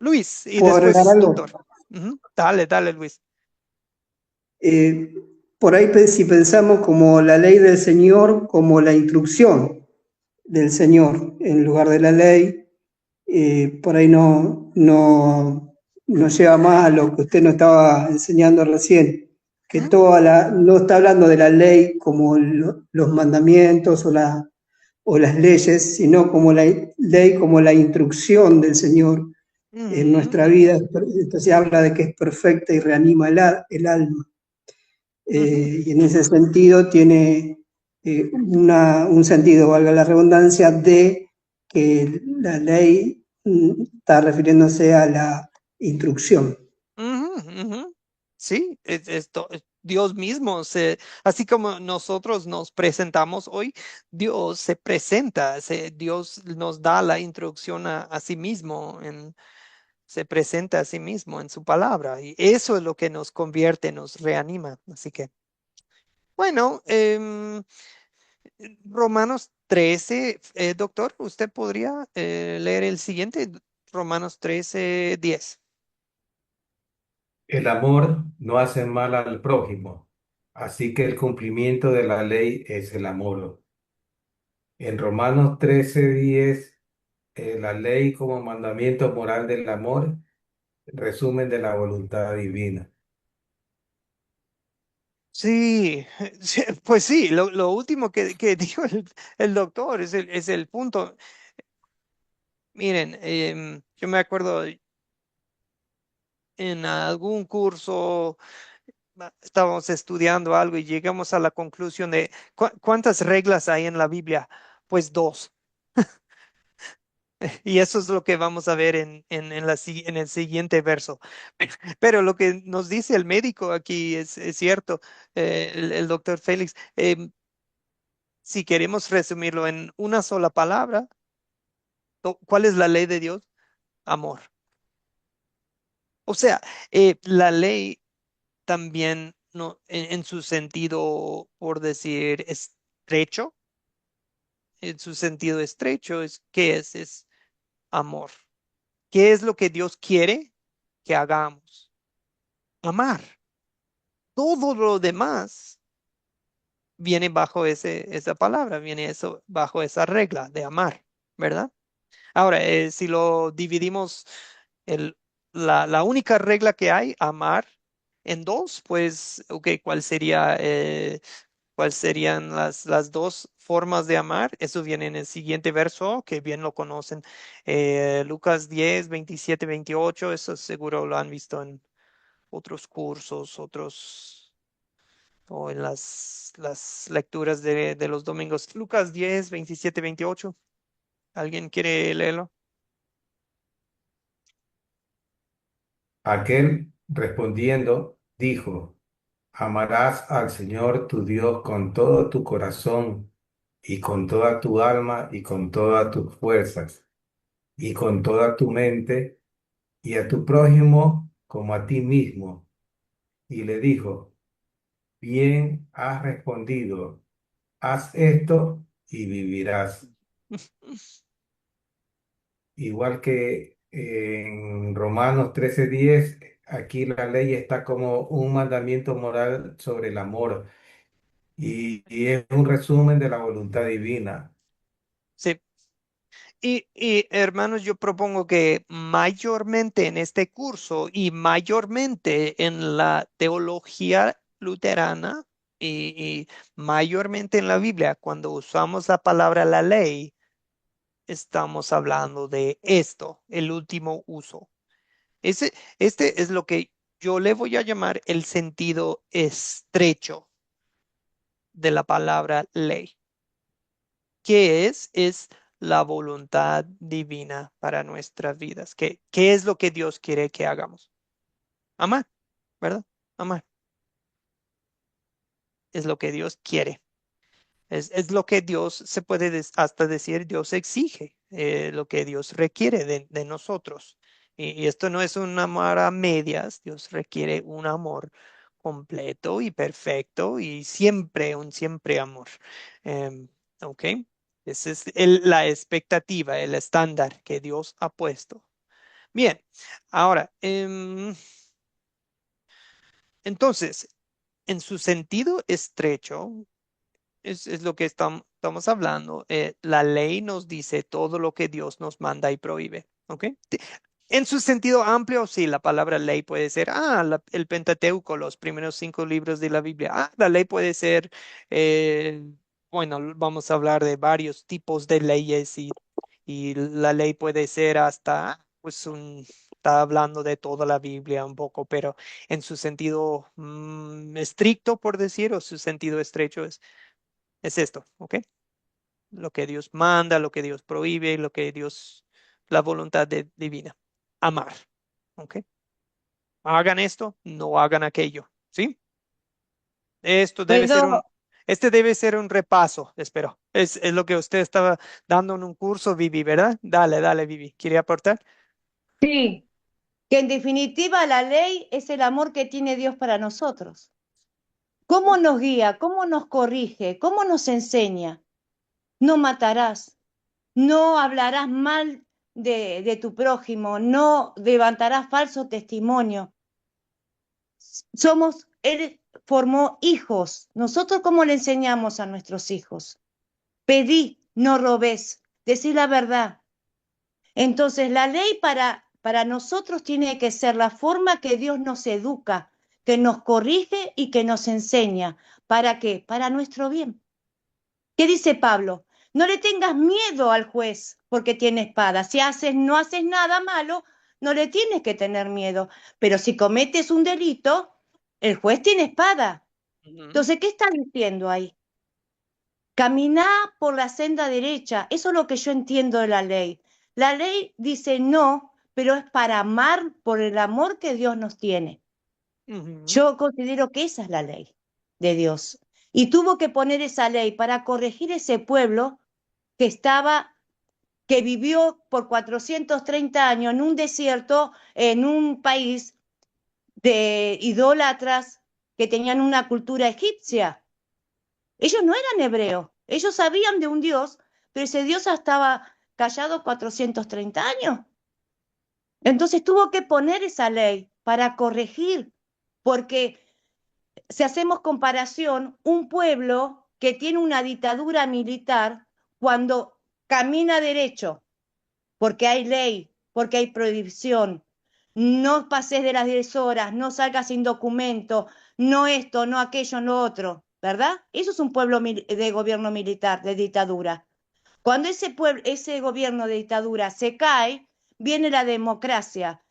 Luis y ¿puedo agregar después doctor. algo? Ujú. Dale, dale, Luis. Eh, por ahí si pensamos como la ley del Señor, como la instrucción del Señor en lugar de la ley, por ahí no lleva más a lo que usted nos estaba enseñando recién, que no está hablando de la ley como los mandamientos o las leyes, sino como la ley, como la instrucción del Señor en Ujú, nuestra vida. Entonces habla de que es perfecta y reanima el alma. ujú, Y en ese sentido tiene un sentido, valga la redundancia, de que la ley está refiriéndose a la instrucción. ujú, ujú. Sí, Dios mismo, así como nosotros nos presentamos hoy, Dios se presenta, Dios nos da la instrucción a sí mismo, se presenta a sí mismo en su palabra, y eso es lo que nos convierte, nos reanima. Así que, bueno, Romanos 13, doctor, ¿usted podría leer el siguiente? Romanos 13:10. El amor no hace mal al prójimo. Así que el cumplimiento de la ley es el amor. En Romanos 13:10, la ley como mandamiento moral del amor, resumen de la voluntad divina. Sí, sí, pues sí, lo último que dijo el doctor es el punto. Miren, yo me acuerdo en algún curso estábamos estudiando algo y llegamos a la conclusión de ¿cuántas reglas hay en la Biblia? Pues dos. Y eso es lo que vamos a ver en el siguiente verso. Pero lo que nos dice el médico aquí es cierto, el doctor Félix. Si queremos resumirlo en una sola palabra, ¿cuál es la ley de Dios? Amor. O sea, la ley también no, en su sentido, por decir, estrecho, en su sentido estrecho, ¿qué es? Es amor. ¿Qué es lo que Dios quiere que hagamos? Amar. Todo lo demás viene bajo esa palabra, viene eso bajo esa regla de amar, ¿verdad? Ahora, si lo dividimos, el, la única regla que hay, amar, en dos, pues, ok, ¿cuál serían las dos formas de amar? Eso viene en el siguiente verso, que bien lo conocen. Lucas 10, 27, 28, eso seguro lo han visto en otros cursos, o en las lecturas de los domingos. Lucas 10, 27, 28. ¿Alguien quiere leerlo? Aquel respondiendo dijo, amarás al Señor tu Dios con todo tu corazón y con toda tu alma y con todas tus fuerzas y con toda tu mente y a tu prójimo como a ti mismo. Y le dijo, bien has respondido, haz esto y vivirás. Igual que en Romanos 13:10, aquí la ley está como un mandamiento moral sobre el amor y es un resumen de la voluntad divina. Sí. Y hermanos, yo propongo que mayormente en este curso y mayormente en la teología luterana y mayormente en la Biblia, cuando usamos la palabra la ley, estamos hablando de esto, el último uso. Ese, este es lo que yo le voy a llamar el sentido estrecho de la palabra ley. ¿Qué es? Es la voluntad divina para nuestras vidas. ¿Qué es lo que Dios quiere que hagamos? Amar, ¿verdad? Amar es lo que Dios quiere. Es lo que Dios se puede hasta decir, Dios exige, lo que Dios requiere de nosotros. Y esto no es un amor a medias, Dios requiere un amor completo y perfecto y siempre, un siempre amor. ¿Ok? Esa es la expectativa, el estándar que Dios ha puesto. Bien, ahora, entonces, en su sentido estrecho, es lo que estamos hablando. La ley nos dice todo lo que Dios nos manda y prohíbe. ¿Ok? En su sentido amplio, sí, la palabra ley puede ser, el Pentateuco, los primeros 5 libros de la Biblia. La ley puede ser, bueno, vamos a hablar de varios tipos de leyes y la ley puede ser hasta, pues, está hablando de toda la Biblia un poco, pero en su sentido estricto, por decir, o su sentido estrecho es esto, ¿ok? Lo que Dios manda, lo que Dios prohíbe, la voluntad divina. Amar, ¿ok? Hagan esto, no hagan aquello, ¿sí? Esto debe ser ¿Puedo? este debe ser un repaso, espero. Es lo que usted estaba dando en un curso, Vivi, ¿verdad? Dale, dale, Vivi. ¿Quiere aportar? Sí, que en definitiva la ley es el amor que tiene Dios para nosotros. ¿Cómo nos guía? ¿Cómo nos corrige? ¿Cómo nos enseña? No matarás, no hablarás mal de tu prójimo, no levantarás falso testimonio. Somos, él, formó hijos. ¿Nosotros cómo le enseñamos a nuestros hijos? Pedí, no robés, decí la verdad. Entonces, la ley para nosotros tiene que ser la forma que Dios nos educa, que nos corrige y que nos enseña. ¿Para qué? Para nuestro bien. ¿Qué dice Pablo? No le tengas miedo al juez porque tiene espada. Si no haces nada malo, no le tienes que tener miedo. Pero si cometes un delito, el juez tiene espada. Entonces, ¿qué está diciendo ahí? Caminá por la senda derecha. Eso es lo que yo entiendo de la ley. La ley dice no, pero es para amar por el amor que Dios nos tiene. Yo considero que esa es la ley de Dios. Y tuvo que poner esa ley para corregir ese pueblo que vivió por 430 años en un desierto, en un país de idólatras que tenían una cultura egipcia. Ellos no eran hebreos, ellos sabían de un Dios, pero ese Dios estaba callado 430 años. Entonces tuvo que poner esa ley para corregir, porque si hacemos comparación, un pueblo que tiene una dictadura militar, cuando camina derecho, porque hay ley, porque hay prohibición, no pases de las 10 horas, no salgas sin documento, no esto, no aquello, no otro, ¿verdad? Eso es un pueblo de gobierno militar, de dictadura. Cuando ese gobierno de dictadura se cae, viene la democracia.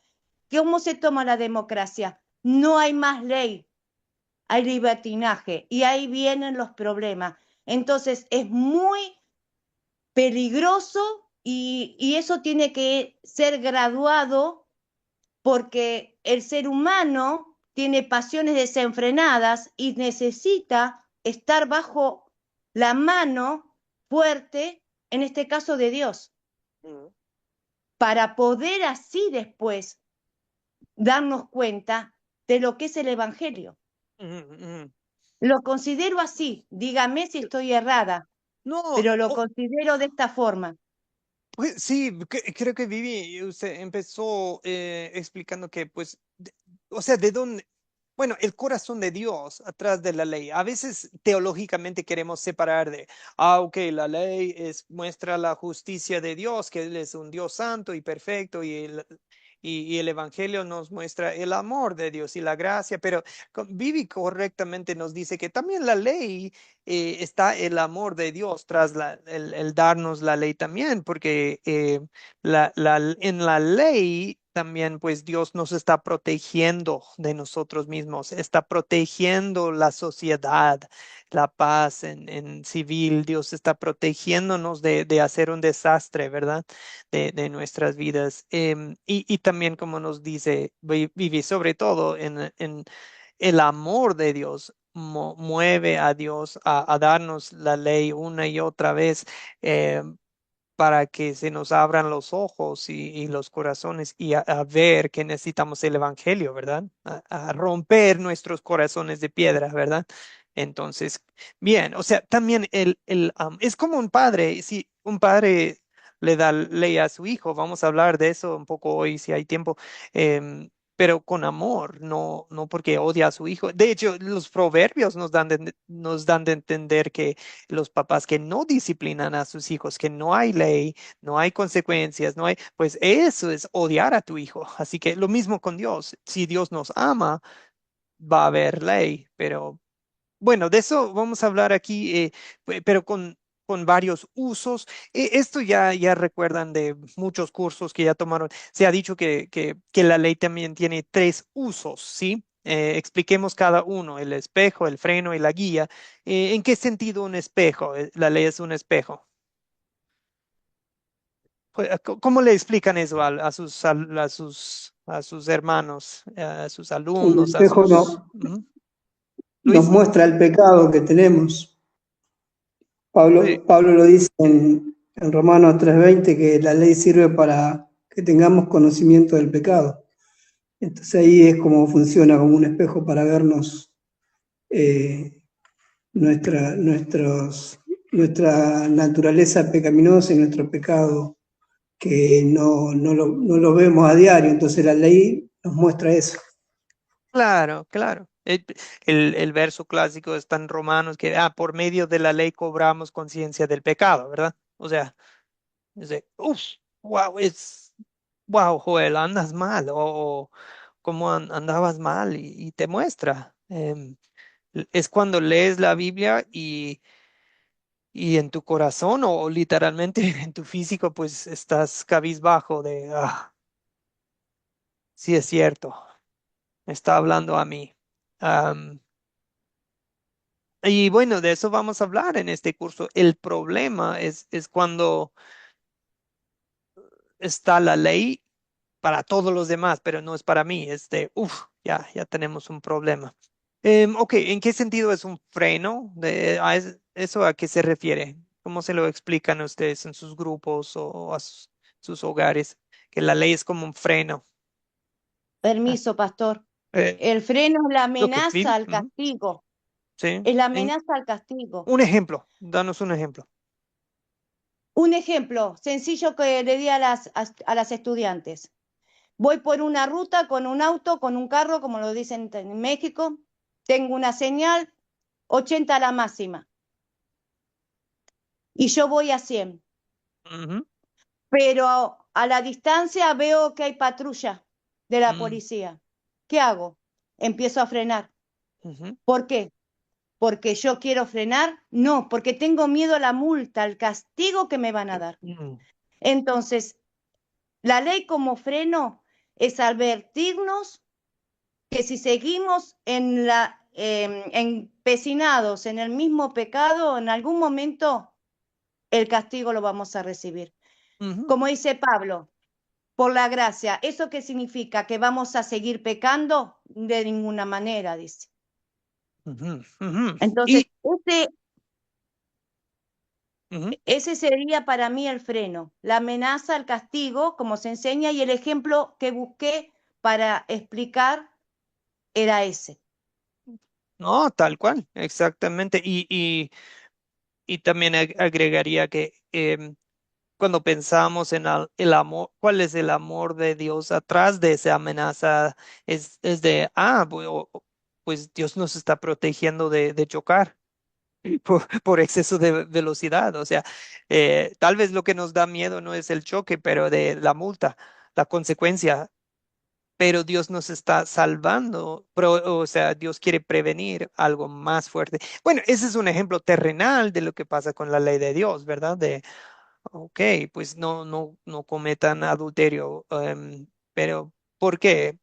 ¿Cómo se toma la democracia? No hay más ley, hay libertinaje y ahí vienen los problemas. Entonces es muy peligroso y eso tiene que ser graduado porque el ser humano tiene pasiones desenfrenadas y necesita estar bajo la mano fuerte, en este caso de Dios, para poder así después darnos cuenta de lo que es el Evangelio. Lo considero así, dígame si estoy errada, No, pero lo considero de esta forma. pues sí, creo que Vivi, usted empezó explicando que, pues, o sea, de dónde, bueno, el corazón de Dios atrás de la ley. A veces teológicamente queremos separar ok, la ley muestra la justicia de Dios, que Él es un Dios santo y perfecto, y el Evangelio nos muestra el amor de Dios y la gracia, pero Vivi correctamente nos dice que también la ley está el amor de Dios tras el darnos la ley también, porque en la ley también pues Dios nos está protegiendo de nosotros mismos, está protegiendo la sociedad, la paz en civil, Dios está protegiéndonos de hacer un desastre, ¿verdad? De nuestras vidas. Y también como nos dice Vivi, sobre todo en el amor de Dios mueve a Dios a darnos la ley una y otra vez para que se nos abran los ojos y los corazones y a ver que necesitamos el Evangelio, ¿verdad? A romper nuestros corazones de piedra, ¿verdad? Entonces, bien, o sea, también es como un padre, si un padre le da ley a su hijo, vamos a hablar de eso un poco hoy si hay tiempo, pero con amor, no porque odia a su hijo. De hecho, los proverbios nos dan de entender que los papás que no disciplinan a sus hijos, que no hay ley, no hay consecuencias, no hay, pues eso es odiar a tu hijo. Así que lo mismo con Dios. Si Dios nos ama, va a haber ley, pero bueno, de eso vamos a hablar aquí, pero con varios usos. Esto ya recuerdan de muchos cursos que ya tomaron. Se ha dicho que la ley también tiene tres usos, ¿sí? Expliquemos cada uno, el espejo, el freno y la guía. ¿En qué sentido un espejo? La ley es un espejo. Pues, ¿cómo le explican eso a sus hermanos, a sus Un alumnos, a espejo sus... nos Luis? muestra el pecado que tenemos. Sí. Pablo lo dice en Romanos 3:20, que la ley sirve para que tengamos conocimiento del pecado. Entonces ahí es como funciona como un espejo para vernos nuestra naturaleza pecaminosa y nuestro pecado, que no lo vemos a diario. Entonces la ley nos muestra eso. Claro, claro. El, el verso clásico está en Romanos que por medio de la ley cobramos conciencia del pecado, ¿verdad? O sea, es de, uff, wow, wow, Joel, andas mal, o cómo andabas mal, y te muestra. Es cuando lees la Biblia y en tu corazón o literalmente en tu físico, pues estás cabizbajo de, sí es cierto, me está hablando a mí. Am, y bueno, de eso vamos a hablar en este curso. El problema es cuando está la ley para todos los demás, pero no es para mí. Es de, ya tenemos un problema. Ok, ¿en qué sentido es un freno? ¿Eso a qué se refiere? ¿Cómo se lo explican ustedes en sus grupos o a sus hogares? Que la ley es como un freno. Ah, Permiso, pastor. eh, El freno es la lo que amenaza pide. al Ujú, castigo. sí. Es la amenaza al castigo. Un ejemplo, danos un ejemplo. Un ejemplo sencillo que le di a las estudiantes. Voy por una ruta con un auto, con un carro, como lo dicen en México. Tengo una señal, 80 a la máxima. Y yo voy a 100. Ujú, Pero a la distancia veo que hay patrulla de la mm, policía. ¿Qué hago? Empiezo a frenar. ujú, ¿Por qué? ¿Porque yo quiero frenar? No, porque tengo miedo a la multa, al castigo que me van a dar. mm, Entonces, la ley como freno es advertirnos que si seguimos empecinados en el mismo pecado, en algún momento el castigo lo vamos a recibir. ujú, Como dice Pablo, por la gracia, ¿eso qué significa? ¿Que vamos a seguir pecando? De ninguna manera, dice. ujú, ujú. Entonces, Y ujú, ese sería para mí el freno, la amenaza, el castigo, como se enseña, y el ejemplo que busqué para explicar era ese. no, tal cual, exactamente. Y también agregaría que cuando pensamos en el amor, ¿cuál es el amor de Dios atrás de esa amenaza? Es de, pues Dios nos está protegiendo de chocar por exceso de velocidad. O sea, tal vez lo que nos da miedo no es el choque, pero de la multa, la consecuencia. Pero Dios nos está salvando, o sea, Dios quiere prevenir algo más fuerte. Bueno, ese es un ejemplo terrenal de lo que pasa con la ley de Dios, ¿verdad? Ok, pues no cometan adulterio. Pero ¿por qué?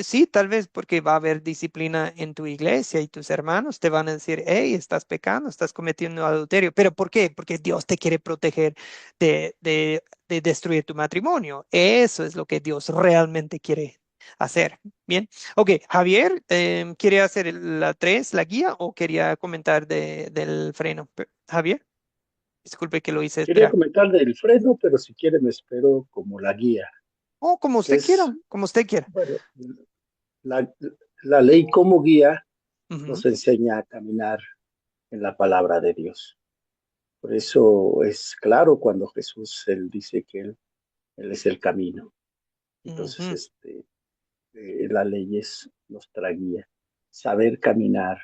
Sí, tal vez porque va a haber disciplina en tu iglesia y tus hermanos te van a decir, hey, estás pecando, estás cometiendo adulterio. ¿Pero por qué? Porque Dios te quiere proteger de destruir tu matrimonio. Eso es lo que Dios realmente quiere hacer. Bien. Ok, Javier, ¿quiere hacer la 3, la guía, o quería comentar del freno? Javier, disculpe que lo hice Quería esperar. comentar del freno, pero si quiere me espero como la guía, Oh, como que usted es, quiera, como usted quiera. bueno, la, la ley como guía Ujú, nos enseña a caminar en la palabra de Dios. Por eso es claro cuando Jesús, él dice que él es el camino. Entonces, ujú, la ley es nuestra guía. Saber caminar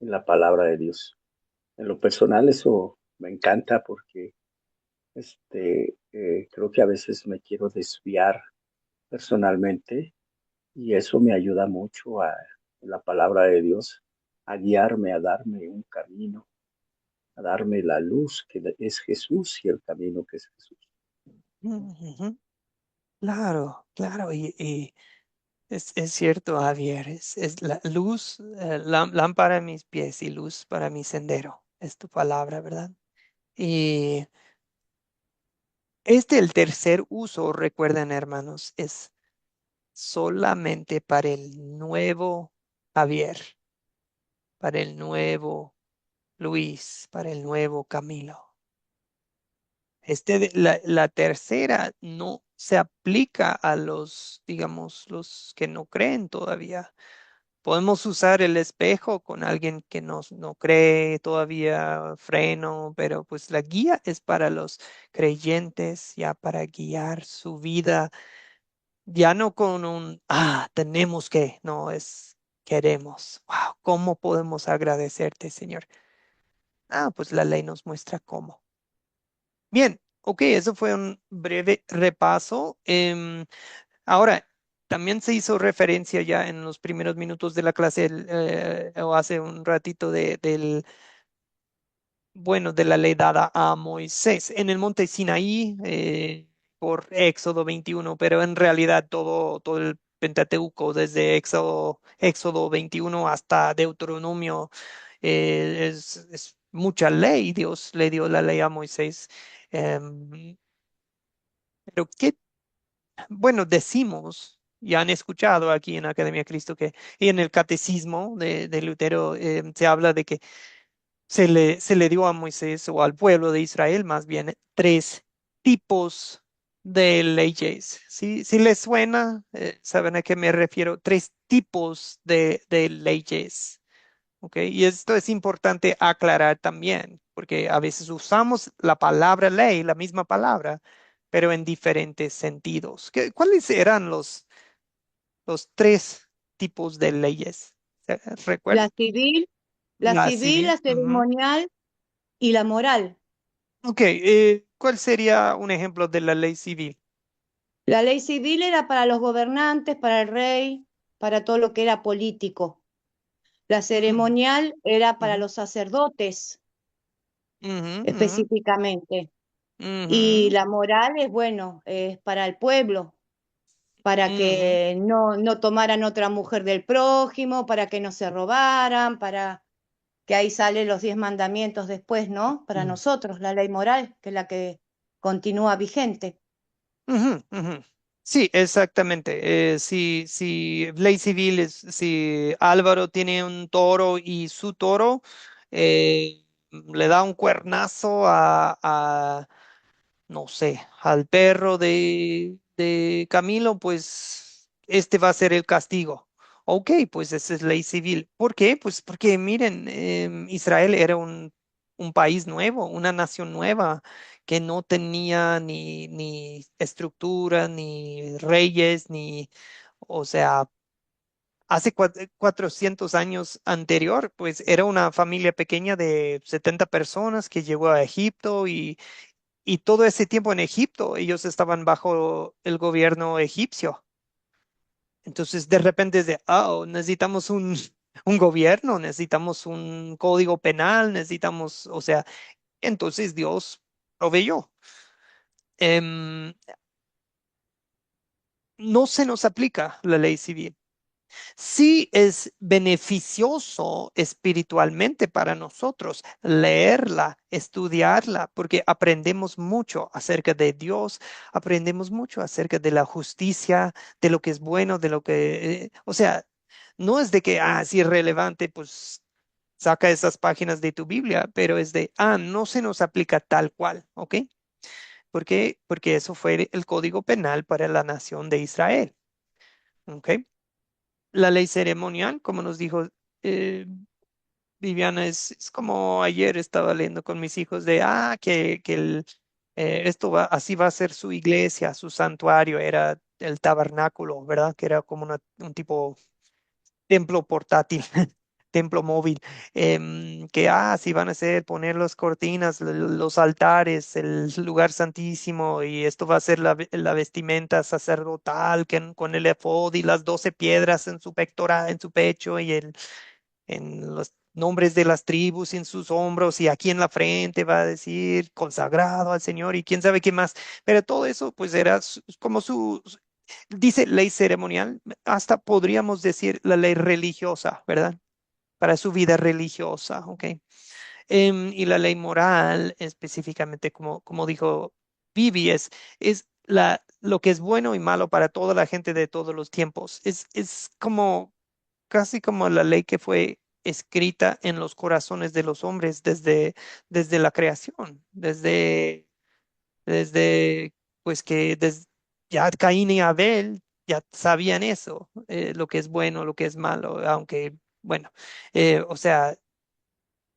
en la palabra de Dios. En lo personal eso me encanta porque creo que a veces me quiero desviar personalmente y eso me ayuda mucho en la palabra de Dios a guiarme, a darme un camino, a darme la luz que es Jesús y el camino que es Jesús. ujú. Claro, claro, y es cierto, Javier, es la luz, lámpara en mis pies y luz para mi sendero, es tu palabra, ¿verdad? Y el tercer uso, recuerden, hermanos, es solamente para el nuevo Javier, para el nuevo Luis, para el nuevo Camilo. La tercera no se aplica a los, digamos, los que no creen todavía. Podemos usar el espejo con alguien que no cree todavía, freno, pero pues la guía es para los creyentes, ya para guiar su vida, ya no con tenemos que, no, es queremos. Wow, ¿cómo podemos agradecerte, Señor? Ah, pues la ley nos muestra cómo. Bien, ok, eso fue un breve repaso. Ahora, también se hizo referencia ya en los primeros minutos de la clase, o hace un ratito, bueno, de la ley dada a Moisés en el monte Sinaí, por Éxodo 21, pero en realidad todo el Pentateuco, desde Éxodo 21 hasta Deuteronomio, es mucha ley. Dios le dio la ley a Moisés. Pero qué, bueno, decimos, ya han escuchado aquí en Academia de Cristo que, y en el catecismo de Lutero, se habla de que se le dio a Moisés o al pueblo de Israel más bien tres tipos de leyes. ¿Sí? Si les suena, ¿saben a qué me refiero? Tres tipos de leyes. ¿Ok? Y esto es importante aclarar también, porque a veces usamos la palabra ley, la misma palabra, pero en diferentes sentidos. ¿Cuáles eran los tres tipos de leyes? ¿Recuerdan? La civil, La civil. la ceremonial y la moral. Ok, ¿cuál sería un ejemplo de la ley civil? La ley civil era para los gobernantes, para el rey, para todo lo que era político. La Mm, ceremonial era para ujú, los sacerdotes ujú, ujú, específicamente. Y ujú, la moral es, bueno, es para el pueblo, para ujú, que no tomaran otra mujer del prójimo, para que no se robaran, para que ahí salen los 10 mandamientos después, ¿no? Para Mm. nosotros, la ley moral, que es la que continúa vigente. ujú, ujú. Sí, exactamente. Si ley civil es si Álvaro tiene un toro y su toro, le da un cuernazo no sé, al perro de Camilo, pues este va a ser el castigo. Ok, pues esa es ley civil. ¿Por qué? Pues porque miren, Israel era un país nuevo, una nación nueva que no tenía ni estructura, ni reyes, o sea, hace 400 años anterior, pues era una familia pequeña de 70 personas que llegó a Egipto y todo ese tiempo en Egipto, ellos estaban bajo el gobierno egipcio. Entonces, de repente es de, oh, necesitamos un gobierno, necesitamos un código penal, necesitamos, o sea, entonces Dios proveyó. Em, no se nos aplica la ley civil. Sí es beneficioso espiritualmente para nosotros leerla, estudiarla, porque aprendemos mucho acerca de Dios, aprendemos mucho acerca de la justicia, de lo que es bueno, de lo que, o sea, no es de que, si es relevante, pues saca esas páginas de tu Biblia, pero es de, no se nos aplica tal cual, ¿ok? ¿Por qué? Porque eso fue el código penal para la nación de Israel, ¿ok? La ley ceremonial, como nos dijo, eh, Viviana, es como ayer estaba leyendo con mis hijos de, que así va a ser su iglesia, su santuario, era el tabernáculo, ¿verdad? Que era como un tipo templo portátil, templo móvil, que así van a ser poner las cortinas, los altares, el lugar santísimo, y esto va a ser la vestimenta sacerdotal con el efod y las 12 piedras en su pectoral, en su pecho, y en los nombres de las tribus en sus hombros, y aquí en la frente va a decir consagrado al Señor y quién sabe qué más. Pero todo eso pues era como dice ley ceremonial, hasta podríamos decir la ley religiosa, ¿verdad? Para su vida religiosa, ¿ok? Y la ley moral, específicamente, como dijo Vivi, es lo que es bueno y malo para toda la gente de todos los tiempos. Es como casi como la ley que fue escrita en los corazones de los hombres desde la creación, desde pues ya Caín y Abel ya sabían eso, lo que es bueno, lo que es malo, aunque, bueno, o sea,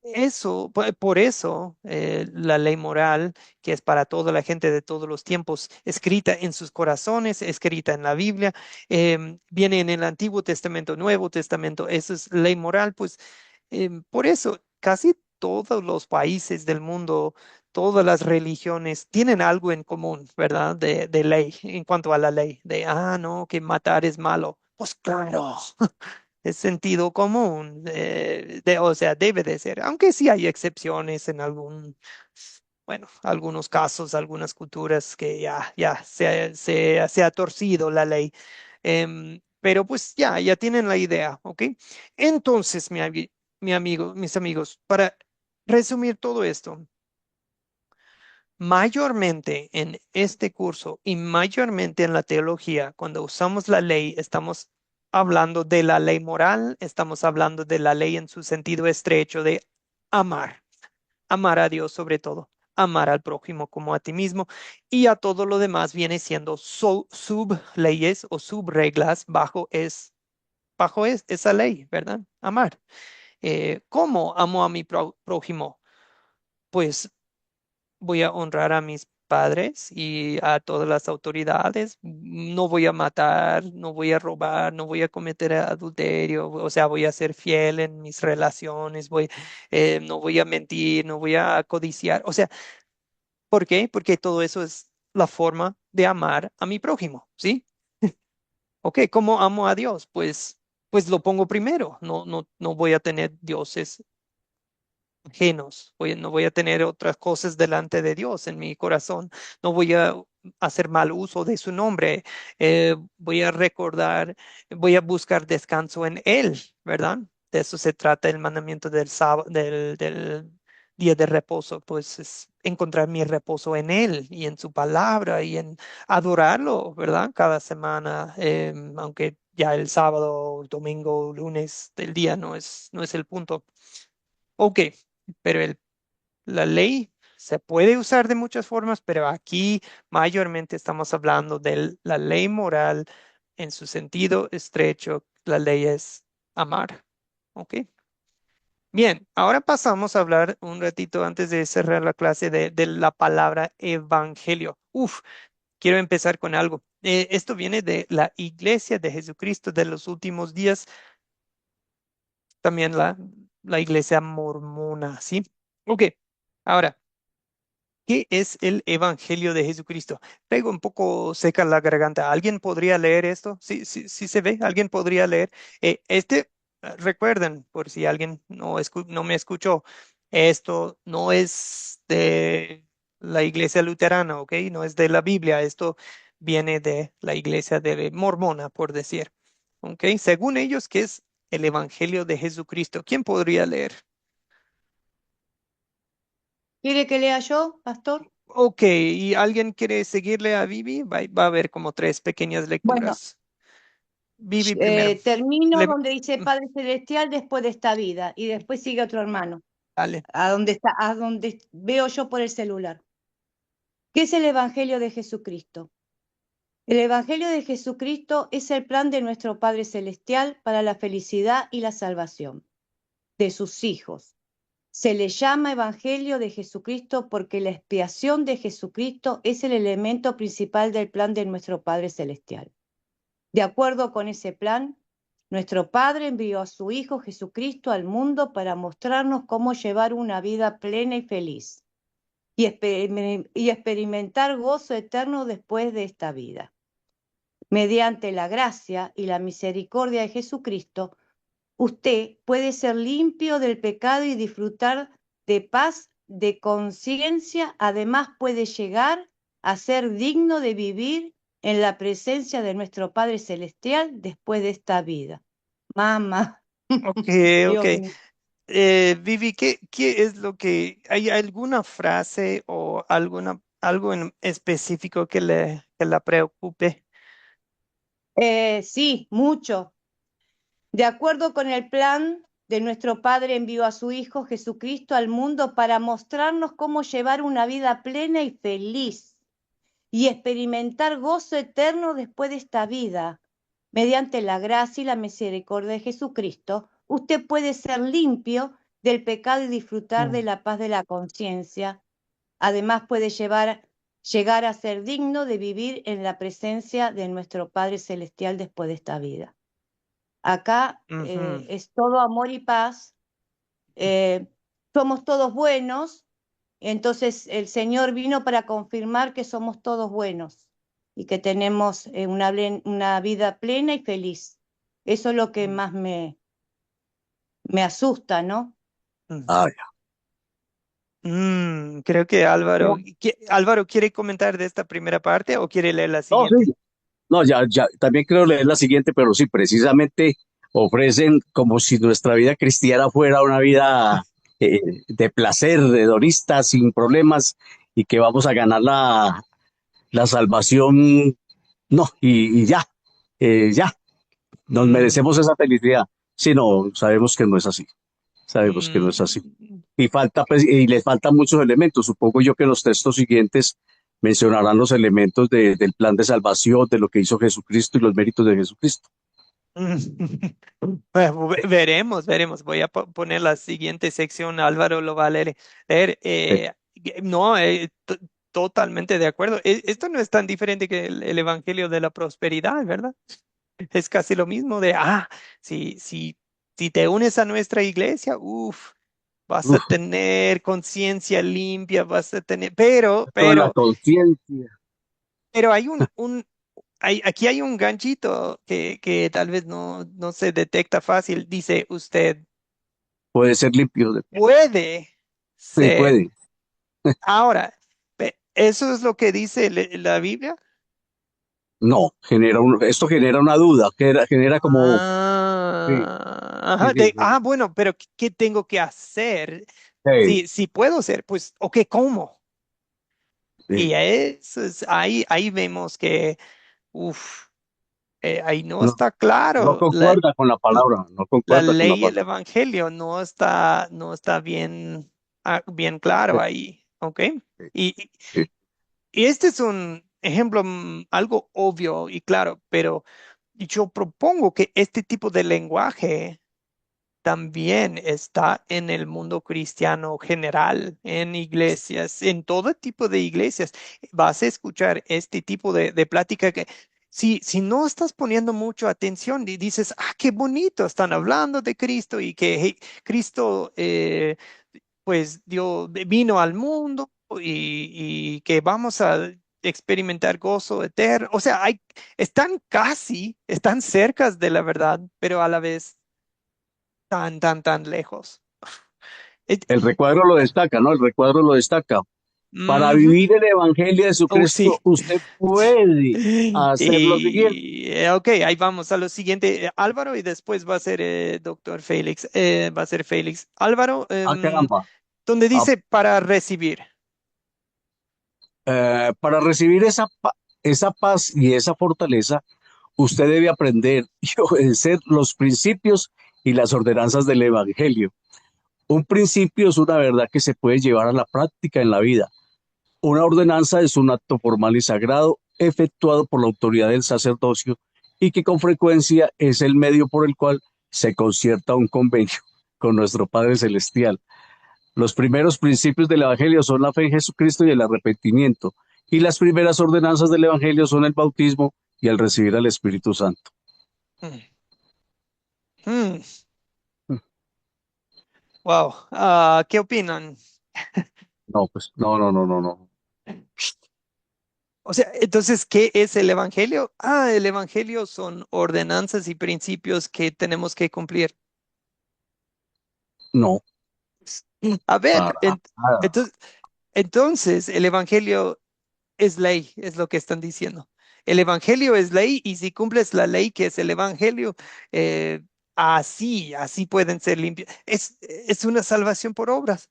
Eso, por eso, la ley moral, que es para toda la gente de todos los tiempos, escrita en sus corazones, escrita en la Biblia, viene en el Antiguo Testamento, Nuevo Testamento, eso es ley moral, pues por eso casi todos los países del mundo, todas las religiones tienen algo en común, ¿verdad? De ley, en cuanto a la ley, no, que matar es malo. Pues claro. Es sentido común, o sea, debe de ser, aunque sí hay excepciones en bueno, algunos casos, algunas culturas que ya se ha torcido la ley. Pero pues ya tienen la idea, ¿ok? Entonces, mi amigo, mis amigos, para resumir todo esto, mayormente en este curso y mayormente en la teología, cuando usamos la ley, estamos hablando de la ley moral, estamos hablando de la ley en su sentido estrecho de amar, amar a Dios sobre todo, amar al prójimo como a ti mismo y a todo lo demás viene siendo subleyes o subreglas bajo esa ley, ¿verdad? Amar. ¿Cómo amo a mi prójimo? Pues voy a honrar a mis padres y a todas las autoridades. No voy a matar, no voy a robar, no voy a cometer adulterio, o sea, voy a ser fiel en mis relaciones, no voy a mentir, no voy a codiciar. O sea, ¿por qué? Porque todo eso es la forma de amar a mi prójimo, ¿sí? Ok, ¿cómo amo a Dios? Pues lo pongo primero. No voy a tener dioses ajenos. No voy a tener otras cosas delante de Dios en mi corazón. No voy a hacer mal uso de su nombre. Voy a recordar, voy a buscar descanso en Él, ¿verdad? De eso se trata el mandamiento del sábado, del día de reposo, pues es encontrar mi reposo en Él y en su palabra y en adorarlo, ¿verdad? Cada semana, aunque ya el sábado, domingo, lunes del día no es el punto. Ok, pero la ley se puede usar de muchas formas, pero aquí mayormente estamos hablando de la ley moral en su sentido estrecho. La ley es amar. Ok. Bien, ahora pasamos a hablar un ratito antes de cerrar la clase de la palabra evangelio. Quiero empezar con algo. Esto viene de la Iglesia de Jesucristo de los últimos días, también la Iglesia mormona, ¿sí? Ok, ahora. ¿Qué es el Evangelio de Jesucristo? Traigo un poco seca la garganta. ¿Alguien podría leer esto? Sí, sí, sí se ve. ¿Alguien podría leer? Recuerden, por si alguien no me escuchó, esto no es de la iglesia luterana, ¿ok? No es de la Biblia. Esto viene de la iglesia de Mormona, por decir. ¿Ok? Según ellos, ¿qué es el Evangelio de Jesucristo? ¿Quién podría leer? ¿Quiere que lea yo, pastor? Ok, ¿y alguien quiere seguirle a Vivi? Va a haber como tres pequeñas Bueno, lecturas. Vivi primero. termino Le- donde dice Padre Celestial después de esta vida y después sigue otro hermano, Dale. a donde veo yo por el celular. ¿Qué es el Evangelio de Jesucristo? El Evangelio de Jesucristo es el plan de nuestro Padre Celestial para la felicidad y la salvación de sus hijos. Se le llama Evangelio de Jesucristo porque la expiación de Jesucristo es el elemento principal del plan de nuestro Padre Celestial. De acuerdo con ese plan, nuestro Padre envió a su Hijo Jesucristo al mundo para mostrarnos cómo llevar una vida plena y feliz y experimentar gozo eterno después de esta vida. Mediante la gracia y la misericordia de Jesucristo, usted puede ser limpio del pecado y disfrutar de paz, de conciencia. Además, puede llegar a ser digno de vivir en la presencia de nuestro Padre Celestial después de esta vida. Mamá, Ok, ok. Dios mío. Vivi, ¿qué es lo hay alguna frase o algo en específico que la preocupe? Sí, mucho. De acuerdo con el plan de nuestro Padre, envió a su Hijo Jesucristo al mundo para mostrarnos cómo llevar una vida plena y feliz y experimentar gozo eterno después de esta vida. Mediante la gracia y la misericordia de Jesucristo, usted puede ser limpio del pecado y disfrutar de Mm. la paz de la conciencia. Además puede llegar a ser digno de vivir en la presencia de nuestro Padre Celestial después de esta vida. Acá Ujú. es todo amor y paz. Somos todos buenos, entonces el Señor vino para confirmar que somos todos buenos y que tenemos una vida plena y feliz. Eso es lo que más me asusta, ¿no? Mm. Ah, Creo que Álvaro, no, Álvaro quiere comentar de esta primera parte o quiere leer la no, siguiente. sí. No, ya, también creo leer la siguiente, pero sí, precisamente ofrecen como si nuestra vida cristiana fuera una vida de placer, hedonista, sin problemas, y que vamos a ganar la salvación. No, y ya, nos Mm, merecemos esa felicidad. Sí, no, sabemos que no es así, sabemos que no es así. mm, Y falta, pues, y les faltan muchos elementos. Supongo yo que los textos siguientes mencionarán los elementos del plan de salvación, de lo que hizo Jesucristo y los méritos de Jesucristo. mm. Bueno, veremos. Voy a poner la siguiente sección. Álvaro lo va a leer. Eh, No, totalmente de acuerdo. Esto no es tan diferente que el Evangelio de la Prosperidad, ¿verdad? Es casi lo mismo de, si te unes a nuestra iglesia, vas a uf, tener conciencia limpia, vas a tener, toda la conciencia. pero aquí hay un ganchito que tal vez no se detecta fácil. Dice usted, Puede ser limpio. puede Sí, ser. puede. Ahora, eso es lo que dice la Biblia. No, esto genera una duda, genera como, sí, sí, Ajá, sí, sí, bueno, pero ¿qué tengo que hacer? sí, Si puedo ser, pues, ok, ¿cómo? Y sí. eso ahí vemos que, uff, ahí no No, está no claro. concuerda con la palabra, no La concuerda con la ley y el palabra. evangelio no está bien claro ahí, ¿ok? Sí, Y, sí. y este es un ejemplo algo obvio y claro, pero yo propongo que este tipo de lenguaje también está en el mundo cristiano general, en iglesias, en todo tipo de iglesias. Vas a escuchar este tipo de plática que si no estás poniendo mucho atención y dices, qué bonito, están hablando de Cristo y que Cristo pues vino al mundo y que vamos a experimentar gozo eterno. O sea, están cerca de la verdad, pero a la vez tan lejos. Et- El recuadro lo destaca, ¿no? El recuadro lo destaca. Para Ujú. vivir el Evangelio de Sí. Jesucristo, usted puede hacer lo siguiente. Ok, ahí vamos a lo siguiente. Álvaro y después va a ser doctor Félix. Va a ser Félix. Álvaro, Ah, caramba. donde Ah, dice para recibir. para recibir esa paz y esa fortaleza, usted debe aprender y obedecer los principios y las ordenanzas del Evangelio. Un principio es una verdad que se puede llevar a la práctica en la vida. Una ordenanza es un acto formal y sagrado efectuado por la autoridad del sacerdocio y que con frecuencia es el medio por el cual se concierta un convenio con nuestro Padre Celestial. Los primeros principios del Evangelio son la fe en Jesucristo y el arrepentimiento, y las primeras ordenanzas del Evangelio son el bautismo y el recibir al Espíritu Santo. Mm, mm, wow. ¿Qué opinan? No, pues no. O sea, entonces, ¿qué es el evangelio? El evangelio son ordenanzas y principios que tenemos que cumplir. No, A ver, para nada. entonces, el evangelio es ley, es lo que están diciendo. El evangelio es ley y si cumples la ley que es el evangelio, eh, así pueden ser limpios. Es una salvación por obras.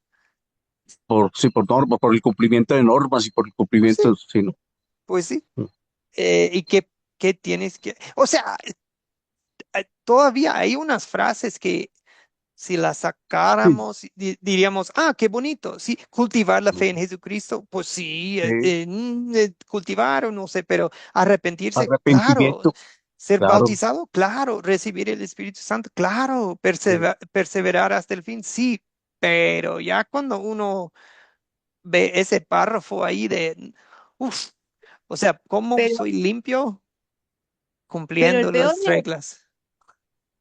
Sí, por norma, por el cumplimiento de normas y por el Pues sí, cumplimiento, sí, no. pues sí. ¿Y qué tienes que...? O sea, todavía hay unas frases que si las Sí, sacáramos, diríamos, qué bonito, sí, cultivar la fe en Jesucristo, pues sí, sí. cultivar o no sé, pero arrepentirse, claro, Arrepentimiento, ser claro. bautizado, claro, recibir el Espíritu Santo, claro, Sí. perseverar hasta el fin, sí, pero ya cuando uno ve ese párrafo ahí de, uff, o sea, ¿cómo Pero, soy limpio? pero el Cumpliendo peor las reglas.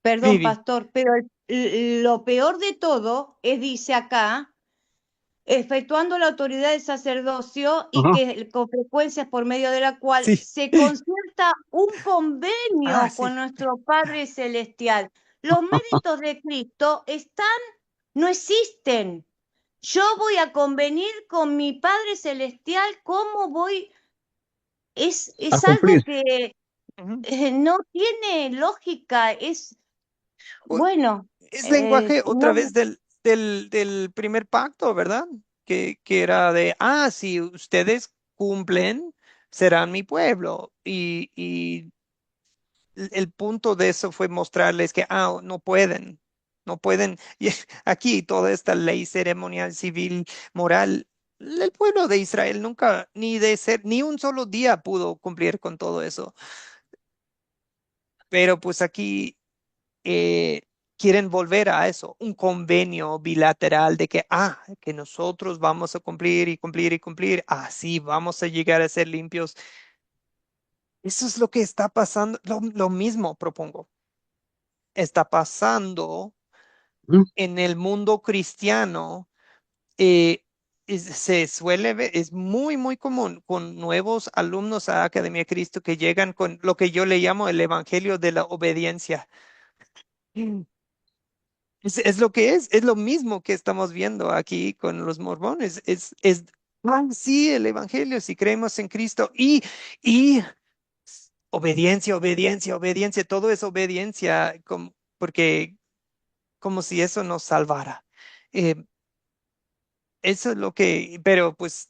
perdón, Vivi, pastor, pero lo peor de todo es, dice acá, efectuando la autoridad del sacerdocio y Ajá. que con frecuencia es por medio de la cual sí. se concierta un Ah, convenio con sí. nuestro Padre Celestial. Los méritos de Cristo no existen. Yo voy a convenir con mi Padre Celestial cómo voy, A es algo cumplir. que Ujú. no tiene lógica, es, U- bueno, Es lenguaje otra no, vez del primer pacto, ¿verdad? Que era de, si ustedes cumplen, serán mi pueblo. Y el punto de eso fue mostrarles que, no pueden, no pueden. Y aquí toda esta ley ceremonial, civil, moral, el pueblo de Israel nunca, ni un solo día pudo cumplir con todo eso. Pero pues aquí eh, quieren volver a eso, un convenio bilateral de que nosotros vamos a cumplir y cumplir y cumplir, así vamos a llegar a ser limpios. Eso es lo que está pasando, lo mismo propongo, está pasando ¿Mm? en el mundo cristiano. eh, Se suele ver, es muy, muy común con nuevos alumnos a Academia de Cristo que llegan con lo que yo le llamo el evangelio de la obediencia. Es lo que es lo mismo que estamos viendo aquí con los mormones. Sí, el Evangelio, si creemos en Cristo y obediencia, obediencia, obediencia, todo es obediencia, porque como si eso nos salvara. Eh, Eso es lo pero pues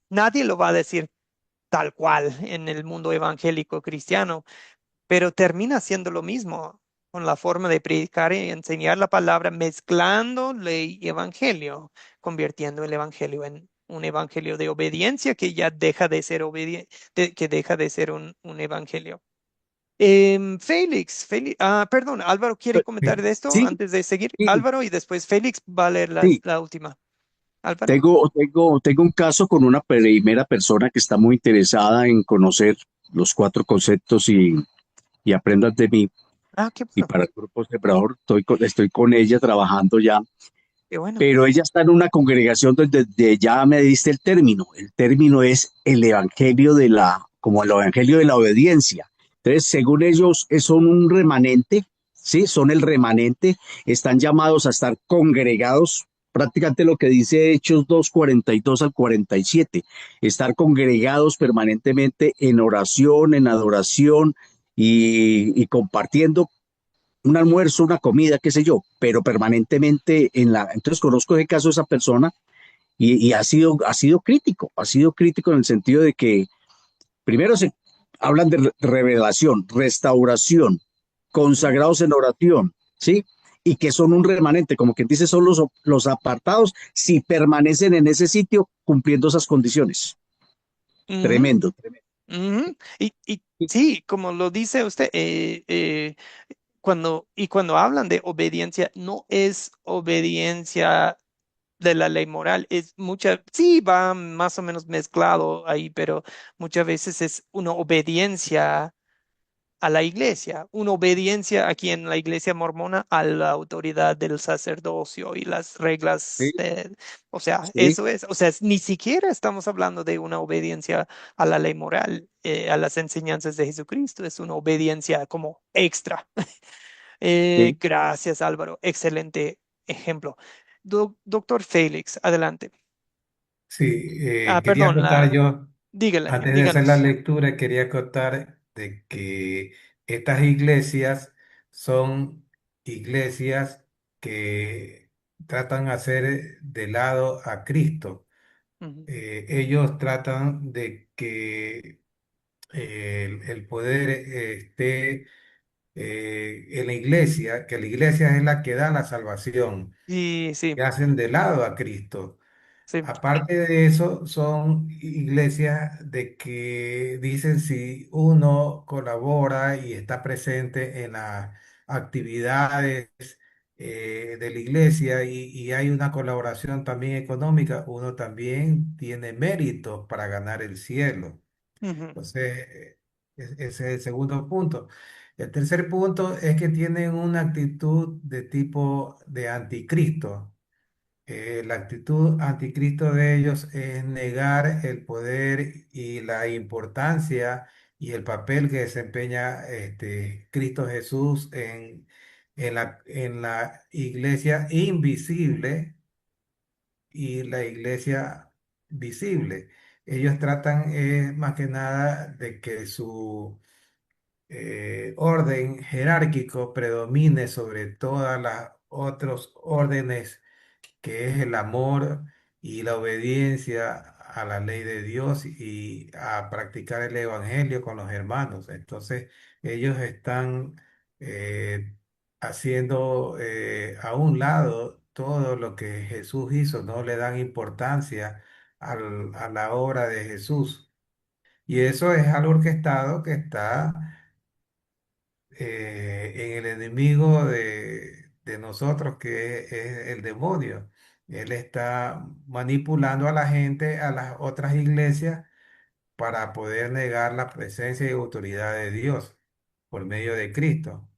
nadie lo va a decir tal cual en el mundo evangélico cristiano, pero termina siendo lo mismo con la forma de predicar y enseñar la palabra, mezclando ley y evangelio, convirtiendo el evangelio en un evangelio de obediencia que ya deja de ser que deja de ser un evangelio. Perdón, Álvaro quiere comentar de esto Sí, antes de seguir. sí, Álvaro y después Félix va a leer sí. la última. Álvaro. Tengo un caso con una primera persona que está muy interesada en conocer los cuatro conceptos y aprendas de mí. Qué Y bueno, para el grupo Sembrador estoy con ella trabajando ya, qué bueno. pero ella está en una congregación donde ya me diste el término. El término es el evangelio como el evangelio de la obediencia. Entonces, según ellos, son un remanente, ¿sí? Son el remanente, están llamados a estar congregados, prácticamente lo que dice Hechos 2:42 al 47, estar congregados permanentemente en oración, en adoración y compartiendo un almuerzo, una comida, qué sé yo, pero permanentemente Entonces conozco ese caso de esa persona y ha sido crítico en el sentido de que primero se hablan de revelación, restauración, Ujú, consagrados en oración, ¿sí? Y que son un remanente, como quien dice, son los apartados si permanecen en ese sitio cumpliendo esas condiciones. ujú, Tremendo, tremendo. ujú. Y sí, como lo dice usted, cuando hablan de obediencia, no es obediencia de la ley moral, sí va más o menos mezclado ahí, pero muchas veces es una obediencia a la iglesia, una obediencia aquí en la iglesia mormona a la autoridad del sacerdocio y las Sí, reglas o sea, sí, o sea, ni siquiera estamos hablando de una obediencia a la ley moral, a las enseñanzas de Jesucristo, es una obediencia como extra. sí. Gracias, Álvaro. Excelente ejemplo. Doctor Félix, adelante. Sí, quería Perdón, contar yo, antes de hacer la díganos. lectura, quería contar de que estas iglesias son iglesias que tratan de hacer de lado a Cristo. Ujú. Ellos tratan de que el poder esté en la iglesia, que la iglesia es la que da la salvación, Sí, sí, y hacen de lado a Cristo. sí. Aparte de eso, son iglesias de que dicen si uno colabora y está presente en las actividades de la iglesia y hay una colaboración también económica, uno también tiene méritos para ganar el cielo. Ujú, Entonces, ese es el segundo punto. El tercer punto es que tienen una actitud de tipo de anticristo. La actitud anticristo de ellos es negar el poder y la importancia y el papel que desempeña Cristo Jesús en la iglesia invisible y la iglesia visible. Ellos tratan más que nada de que su orden jerárquico predomine sobre todas las otros órdenes, que es el amor y la obediencia a la ley de Dios y a practicar el evangelio con los hermanos. Entonces, ellos están haciendo a un lado todo lo que Jesús hizo, no le dan importancia a la obra de Jesús. Y eso es algo orquestado que está en el enemigo de nosotros, que es el demonio. Él está manipulando a la gente, a las otras iglesias, para poder negar la presencia y autoridad de Dios por medio de Cristo.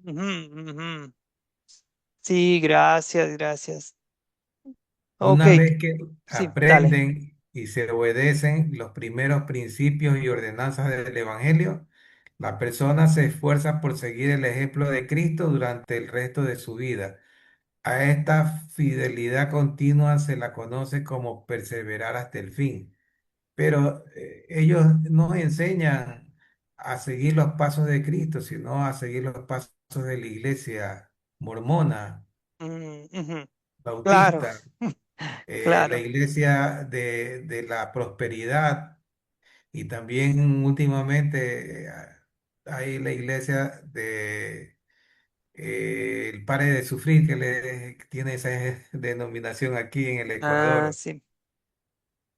ujú, ujú. Sí, gracias, gracias. Ok, Una vez que sí, dale. aprenden y se obedecen los primeros principios y ordenanzas del Evangelio, la persona se esfuerza por seguir el ejemplo de Cristo durante el resto de su vida. A esta fidelidad continua se la conoce como perseverar hasta el fin. Pero ellos no enseñan a seguir los pasos de Cristo, sino a seguir los pasos de la iglesia mormona, Ujú. Claro, bautista, la claro. iglesia de la prosperidad, y también últimamente hay la iglesia de el Pare de Sufrir, que tiene esa denominación aquí en el Ah, Ecuador. sí.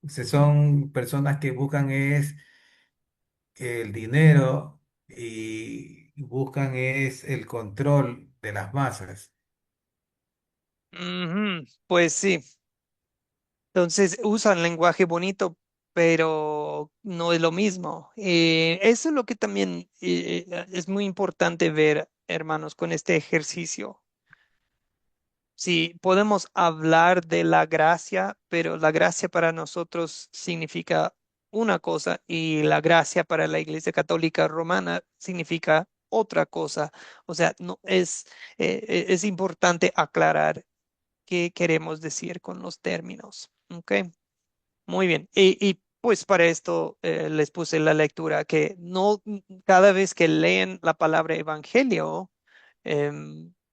Son personas que buscan es el dinero y buscan es el control de las masas. Ujú, pues sí. Entonces usan lenguaje bonito, pero no es lo mismo. Eso es lo que también es muy importante ver, hermanos, con este ejercicio. Sí, podemos hablar de la gracia, pero la gracia para nosotros significa una cosa y la gracia para la Iglesia Católica Romana significa otra cosa. O sea, no es, es importante aclarar qué queremos decir con los términos. ¿Ok? Muy bien. Pues para esto les puse la lectura que no cada vez que leen la palabra evangelio,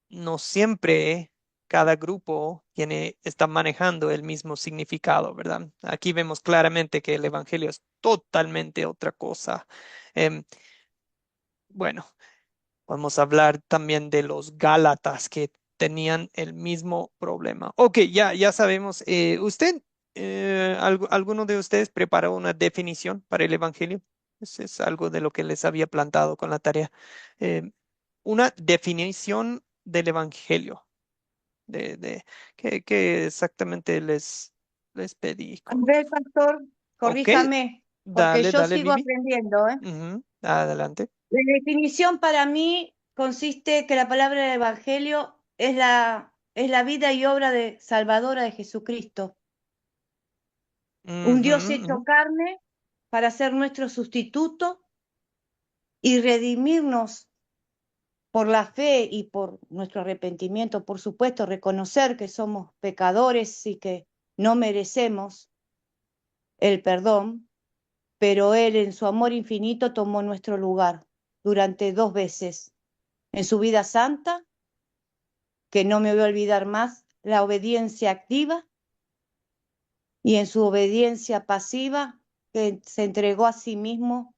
no siempre cada grupo está manejando el mismo significado, ¿verdad? Aquí vemos claramente que el evangelio es totalmente otra cosa. Em, bueno. Podemos hablar también de los Gálatas que tenían el mismo problema. Ok, ya sabemos. ¿Alguno de ustedes preparó una definición para el Evangelio? Eso es algo de lo que les había plantado con la tarea. Eh, una definición del Evangelio. De, ¿qué exactamente les pedí? A ver, pastor, Ok, corríjame, porque dale, yo dale, sigo Vivi. aprendiendo, ¿eh? Ujú, adelante. La definición para mí consiste que la palabra del Evangelio es la vida y obra de salvadora de Jesucristo, un Ujú, Dios hecho ujú, carne para ser nuestro sustituto y redimirnos por la fe y por nuestro arrepentimiento, por supuesto, reconocer que somos pecadores y que no merecemos el perdón, pero Él en su amor infinito tomó nuestro lugar durante 2 veces, en su vida santa, que no me voy a olvidar más, la obediencia activa, y en su obediencia pasiva, que se entregó a sí mismo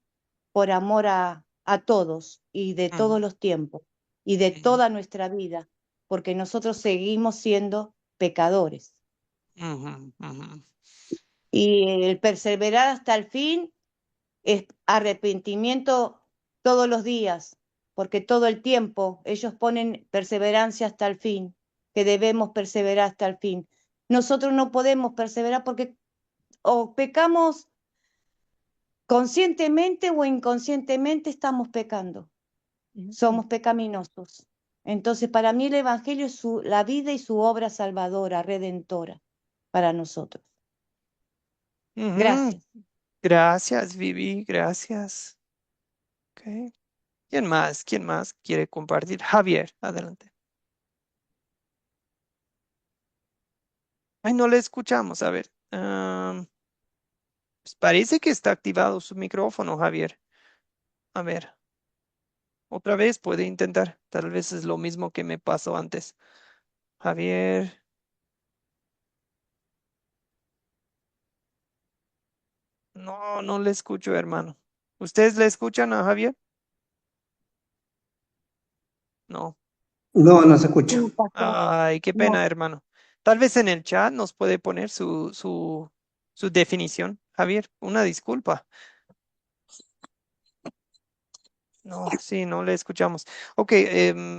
por amor a todos y de todos ujú, los tiempos y de ujú, toda nuestra vida, porque nosotros seguimos siendo pecadores. ujú, ujú. Y el perseverar hasta el fin es arrepentimiento todos los días, porque todo el tiempo ellos ponen perseverancia hasta el fin, que debemos perseverar hasta el fin. Nosotros no podemos perseverar porque o pecamos conscientemente o inconscientemente, estamos pecando, somos pecaminosos. Entonces, para mí el Evangelio es la vida y su obra salvadora, redentora para nosotros. Ujú. Gracias. Gracias, Vivi, gracias. Ok. ¿Quién más? ¿Quién más quiere compartir? Javier, adelante. Ay, no le escuchamos. A ver. Pues parece que está activado su micrófono, Javier. A ver, otra vez puede intentar. Tal vez es lo mismo que me pasó antes. Javier. No, no le escucho, hermano. ¿Ustedes le escuchan a Javier? No. No, no se escucha. Sí, pastor. Ay, qué No. pena, hermano. Tal vez en el chat nos puede poner su definición. Javier, una disculpa. No, sí, no le escuchamos. Ok,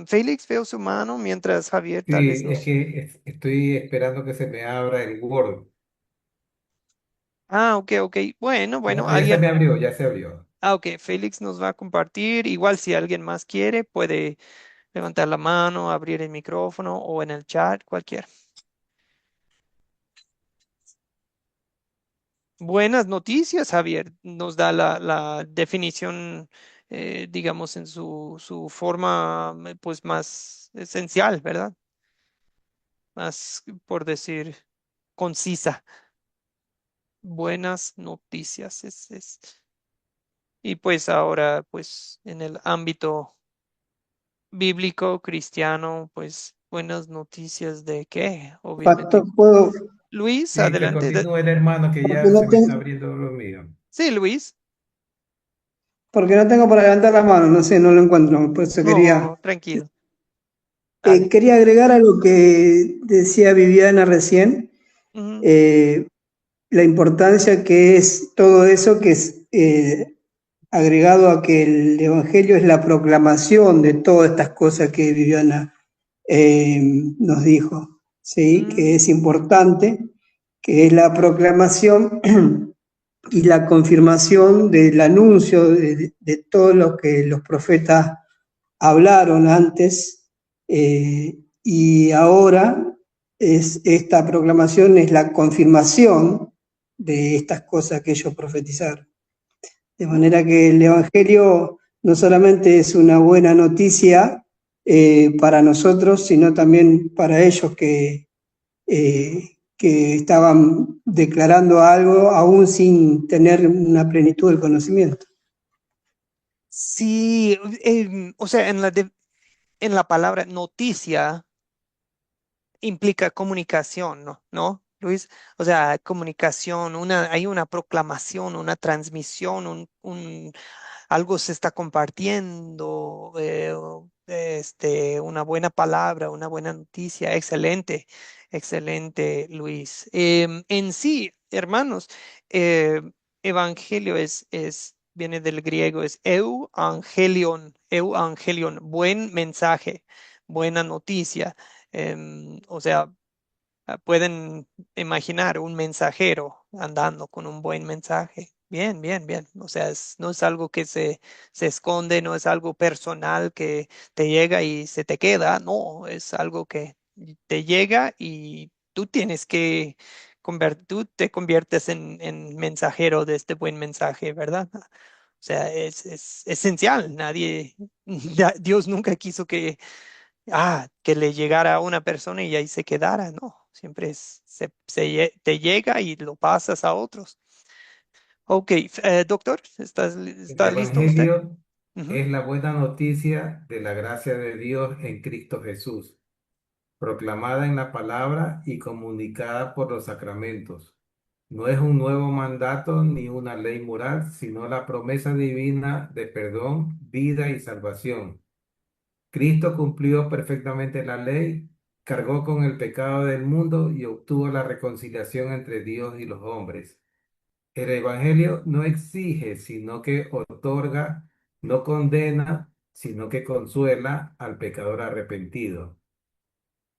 Félix, veo su mano mientras Javier tal vez Sí, es nos... que estoy esperando que se me abra el Word. Ah, ok, ok. Bueno, bueno, Ya se me alguien... abrió, ya se abrió. Ah, ok, Félix nos va a compartir. Igual si alguien más quiere, puede levantar la mano, abrir el micrófono o en el chat, cualquier. Buenas noticias, Javier. Nos da la definición, digamos, en su forma, pues, más esencial, ¿verdad? Más, por decir, concisa. Buenas noticias. Y pues ahora, pues, en el ámbito bíblico, cristiano, pues, buenas noticias de qué, Pastor, obviamente. ¿puedo? Luis, Sí, que adelante. continúe el hermano que Porque ya no se me está tengo, abriendo lo mío. Sí, Luis. porque no tengo para levantar la mano, no sé, no lo encuentro. Por eso No, quería, tranquilo. Dale. quería agregar a lo que decía Viviana recién, Ujú. eh, la importancia que es todo eso que es agregado a que el Evangelio es la proclamación de todas estas cosas que Viviana nos dijo, ¿sí? Que es importante, que es la proclamación y la confirmación del anuncio de todo lo que los profetas hablaron antes, y ahora esta proclamación es la confirmación de estas cosas que ellos profetizaron. De manera que el Evangelio no solamente es una buena noticia para nosotros, sino también para ellos que estaban declarando algo aún sin tener una plenitud del conocimiento. Sí, o sea, en la palabra noticia implica comunicación, ¿no? ¿No, Luis? O sea, comunicación, hay una proclamación, una transmisión, algo se está compartiendo, una buena palabra, una buena noticia. Excelente, excelente, Luis. En sí, hermanos, eh, evangelio viene del griego, es euangelion, buen mensaje, buena noticia. O sea, pueden imaginar un mensajero andando con un buen mensaje. Bien, bien, bien. O sea, no es algo que se esconde, no es algo personal que te llega y se te queda, no, es algo que te llega y tú tienes que tú te conviertes en mensajero de este buen mensaje, ¿verdad? O sea, es esencial. Dios nunca quiso que le llegara a una persona y ahí se quedara, no, siempre te llega y lo pasas a otros. Ok, doctor, El ¿está listo usted? Evangelio Ujú. es la buena noticia de la gracia de Dios en Cristo Jesús, proclamada en la palabra y comunicada por los sacramentos. No es un nuevo mandato ni una ley moral, sino la promesa divina de perdón, vida y salvación. Cristo cumplió perfectamente la ley, cargó con el pecado del mundo y obtuvo la reconciliación entre Dios y los hombres. El Evangelio no exige, sino que otorga, no condena, sino que consuela al pecador arrepentido.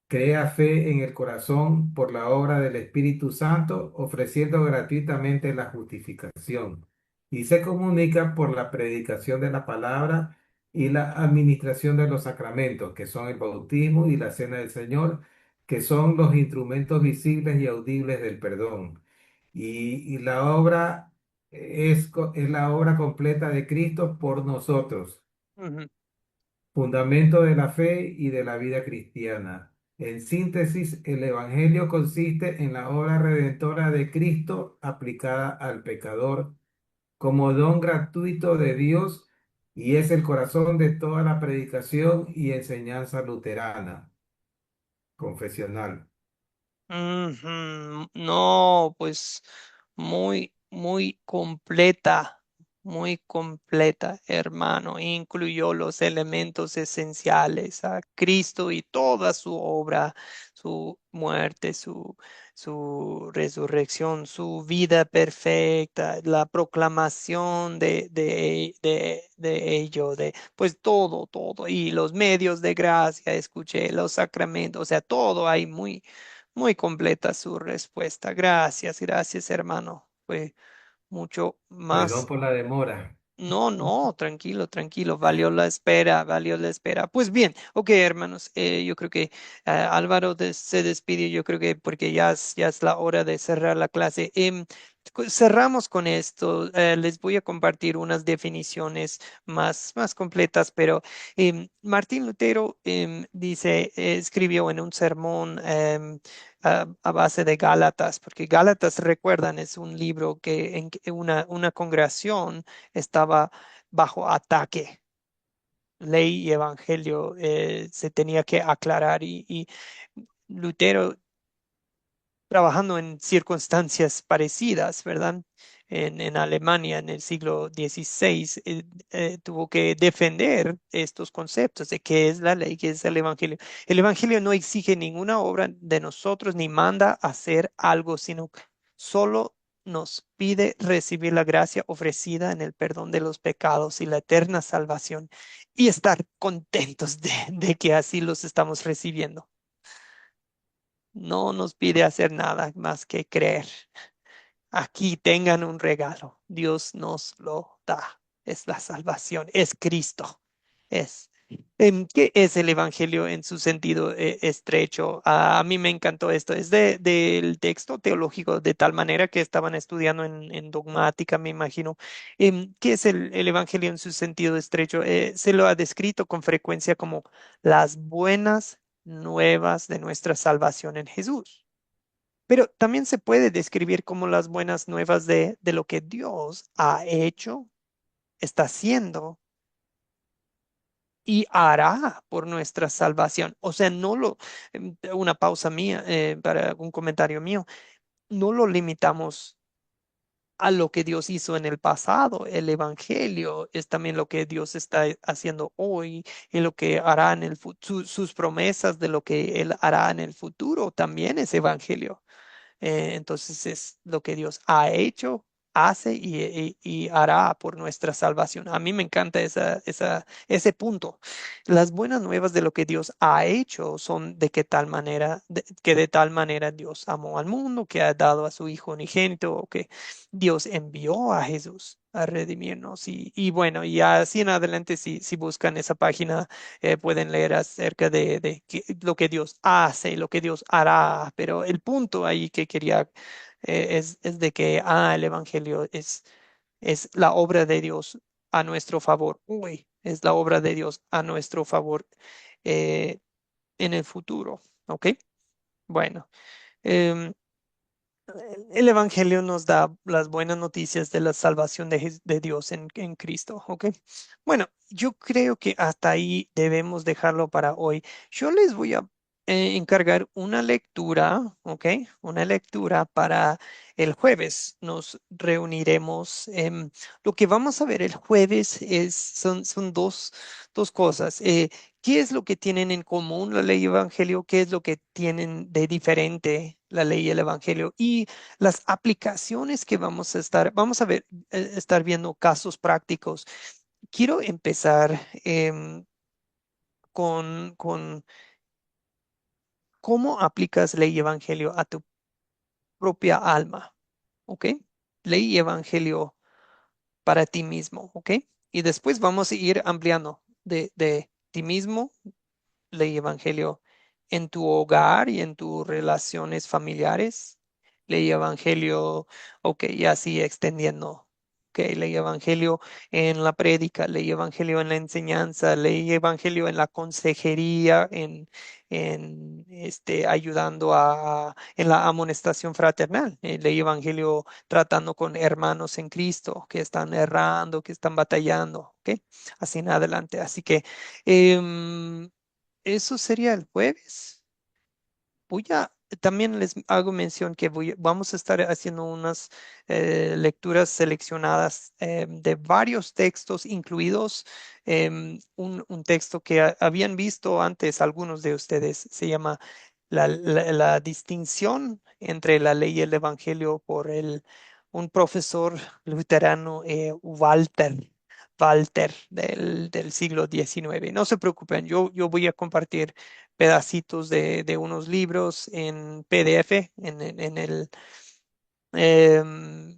Crea fe en el corazón por la obra del Espíritu Santo, ofreciendo gratuitamente la justificación. Y se comunica por la predicación de la palabra y la administración de los sacramentos, que son el bautismo y la cena del Señor, que son los instrumentos visibles y audibles del perdón. Y la obra es la obra completa de Cristo por nosotros, Ujú. fundamento de la fe y de la vida cristiana. En síntesis, el Evangelio consiste en la obra redentora de Cristo aplicada al pecador como don gratuito de Dios y es el corazón de toda la predicación y enseñanza luterana, confesional. Ujú. No, pues muy completa, hermano. Incluyó los elementos esenciales a Cristo y toda su obra, su muerte, su resurrección, su vida perfecta, la proclamación de ello, pues todo, y los medios de gracia, escuché los sacramentos, o sea, todo hay muy completa su respuesta. Gracias, hermano. Fue mucho Perdón más. por la demora. No, no, tranquilo, valió la espera. Pues bien, ok, hermanos, yo creo que Álvaro se despidió, yo creo que porque ya es la hora de cerrar la clase. Cerramos con esto, les voy a compartir unas definiciones más completas, pero Martín Lutero dice, escribió en un sermón a base de Gálatas, porque Gálatas, recuerdan, es un libro en que una congregación estaba bajo ataque. Ley y evangelio se tenía que aclarar y Lutero, trabajando en circunstancias parecidas, ¿verdad? En Alemania en el siglo XVI, tuvo que defender estos conceptos de qué es la ley, qué es el evangelio. El evangelio no exige ninguna obra de nosotros ni manda hacer algo, sino solo nos pide recibir la gracia ofrecida en el perdón de los pecados y la eterna salvación y estar contentos de que así los estamos recibiendo. No nos pide hacer nada más que creer. Aquí tengan un regalo. Dios nos lo da. Es la salvación. Es Cristo. Es. ¿Qué es el Evangelio en su sentido estrecho? A mí me encantó esto. Es del texto teológico de tal manera que estaban estudiando en dogmática, me imagino. ¿Qué es el Evangelio en su sentido estrecho? Se lo ha descrito con frecuencia como las buenas nuevas de nuestra salvación en Jesús. Pero también se puede describir como las buenas nuevas de lo que Dios ha hecho, está haciendo y hará por nuestra salvación. O sea, una pausa mía para un comentario mío, no lo limitamos a lo que Dios hizo en el pasado. El Evangelio es también lo que Dios está haciendo hoy y lo que hará en el futuro. Sus promesas de lo que Él hará en el futuro también es Evangelio. Entonces es lo que Dios ha hecho, hace y hará por nuestra salvación. A mí me encanta ese punto. Las buenas nuevas de lo que Dios ha hecho son de que tal manera, que de tal manera Dios amó al mundo, que ha dado a su Hijo unigénito, o que Dios envió a Jesús a redimirnos. Y bueno, y así en adelante, si buscan esa página, pueden leer acerca de lo que Dios hace y lo que Dios hará, pero el punto ahí que quería es de que el Evangelio es la obra de Dios a nuestro favor. Uy, es la obra de Dios a nuestro favor eh, en el futuro, ¿ok? Bueno. em, el Evangelio nos da las buenas noticias de la salvación de Dios en Cristo, ¿ok? Bueno, yo creo que hasta ahí debemos dejarlo para hoy. Yo les voy a encargar una lectura, ¿ok? Una lectura para el jueves. Nos reuniremos. Lo que vamos a ver el jueves son dos cosas. ¿Qué es lo que tienen en común la ley y el evangelio? ¿Qué es lo que tienen de diferente la ley y el evangelio? Y las aplicaciones que vamos a ver, estar viendo casos prácticos quiero empezar con cómo aplicas ley y evangelio a tu propia alma, ¿ok? Ley y evangelio para ti mismo, ¿ok? Y después vamos a ir ampliando de ti mismo, ley y evangelio en tu hogar y en tus relaciones familiares, ley y evangelio, ok, y así extendiendo. Ok, ley y evangelio en la prédica, ley y evangelio en la enseñanza, ley y evangelio en la consejería, ayudando en la amonestación fraternal, ley y evangelio tratando con hermanos en Cristo que están errando, que están batallando, ok, así en adelante. Así que eso sería el jueves. También les hago mención que vamos a estar haciendo unas lecturas seleccionadas de varios textos, incluidos un texto que habían visto antes algunos de ustedes. Se llama la distinción entre la ley y el evangelio por un profesor luterano, Walter del siglo XIX. No se preocupen, yo voy a compartir pedacitos de unos libros en PDF en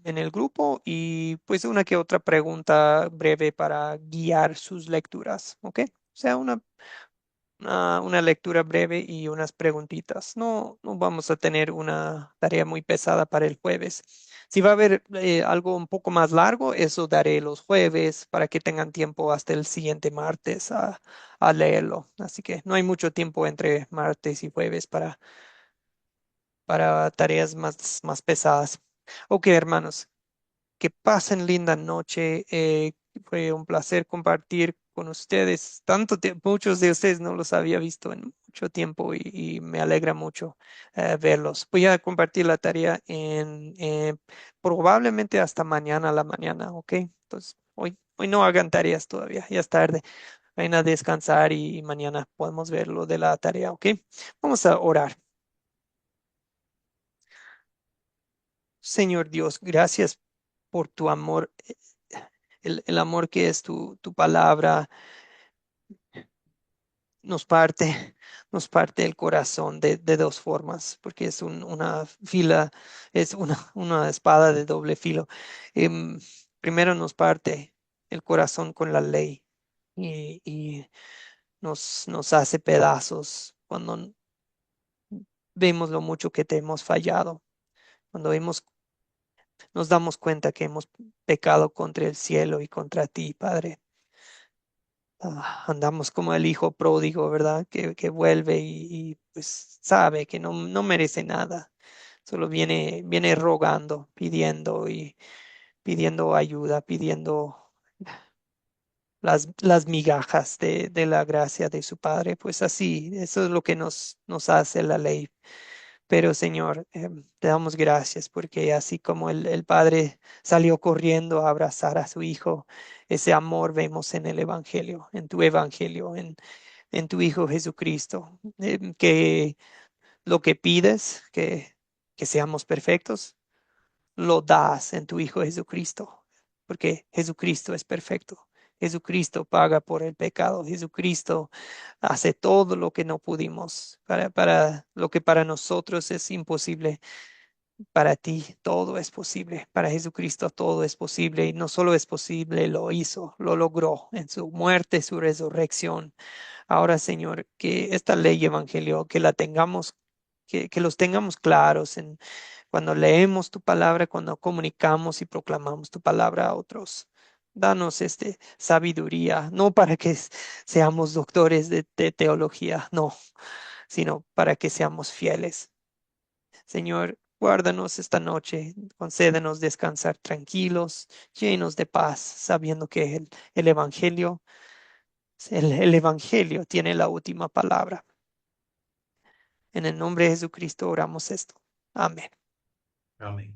el grupo y pues una que otra pregunta breve para guiar sus lecturas, ¿ok? O sea, una lectura breve y unas preguntitas. No vamos a tener una tarea muy pesada para el jueves. Si va a haber algo un poco más largo, eso daré los jueves para que tengan tiempo hasta el siguiente martes a leerlo. Así que no hay mucho tiempo entre martes y jueves para tareas más pesadas. Ok, hermanos, que pasen linda noche. Fue un placer compartir con ustedes. Muchos de ustedes no los había visto en mucho tiempo y me alegra mucho verlos. Voy a compartir la tarea probablemente hasta mañana a la mañana, ¿ok? Entonces, hoy no hagan tareas todavía, ya es tarde. Vayan a descansar y mañana podemos ver lo de la tarea, ¿ok? Vamos a orar. Señor Dios, gracias por tu amor, el amor que es tu palabra, nos parte, nos parte el corazón de dos formas, porque es una fila, es una espada de doble filo. Em, Primero nos parte el corazón con la ley y nos hace pedazos cuando vemos lo mucho que te hemos fallado, cuando nos damos cuenta que hemos pecado contra el cielo y contra ti, Padre. Andamos como el hijo pródigo, ¿verdad? Que vuelve y, pues sabe que no merece nada. Solo viene rogando, pidiendo y pidiendo ayuda, pidiendo las migajas de la gracia de su Padre. Pues así, eso es lo que nos hace la ley. Pero Señor, te damos gracias porque así como el Padre salió corriendo a abrazar a su Hijo, ese amor vemos en el Evangelio, en tu Evangelio, en tu Hijo Jesucristo, que lo que pides, que seamos perfectos, lo das en tu Hijo Jesucristo, porque Jesucristo es perfecto. Jesucristo paga por el pecado. Jesucristo hace todo lo que no pudimos, para lo que para nosotros es imposible. Para ti todo es posible. Para Jesucristo todo es posible. Y no solo es posible, lo hizo, lo logró en su muerte, su resurrección. Ahora, Señor, que esta ley evangelio, que la tengamos, que los tengamos claros cuando leemos tu palabra, cuando comunicamos y proclamamos tu palabra a otros. Danos sabiduría, no para que seamos doctores de teología, no, sino para que seamos fieles. Señor, guárdanos esta noche, concédenos descansar tranquilos, llenos de paz, sabiendo que el Evangelio, el Evangelio tiene la última palabra. En el nombre de Jesucristo oramos esto. Amén. Amén.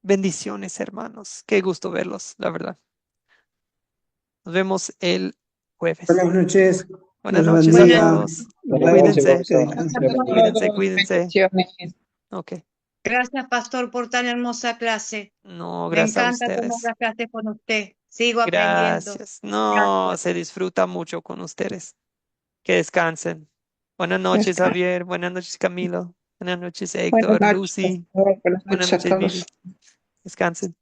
Bendiciones, hermanos. Qué gusto verlos, la verdad. Nos vemos el jueves. Buenas noches. Buenas Dios noches a bendiga. todos. Buenas noches, Cuídense, profesor. Descansen. Dios bendiga. cuídense. Bendiciones. Ok. Gracias, pastor, por tan hermosa clase. No, Me gracias a encanta cómo ustedes. la clase con usted. Sigo aprendiendo. Gracias. No, se disfruta mucho con ustedes. Que descansen. Buenas noches, Gracias. Javier. Buenas noches, Camilo. Buenas noches, Buenas Héctor, noches, Lucy. pastor. Buenas Buenas noches a noches, Mili. todos. Descansen.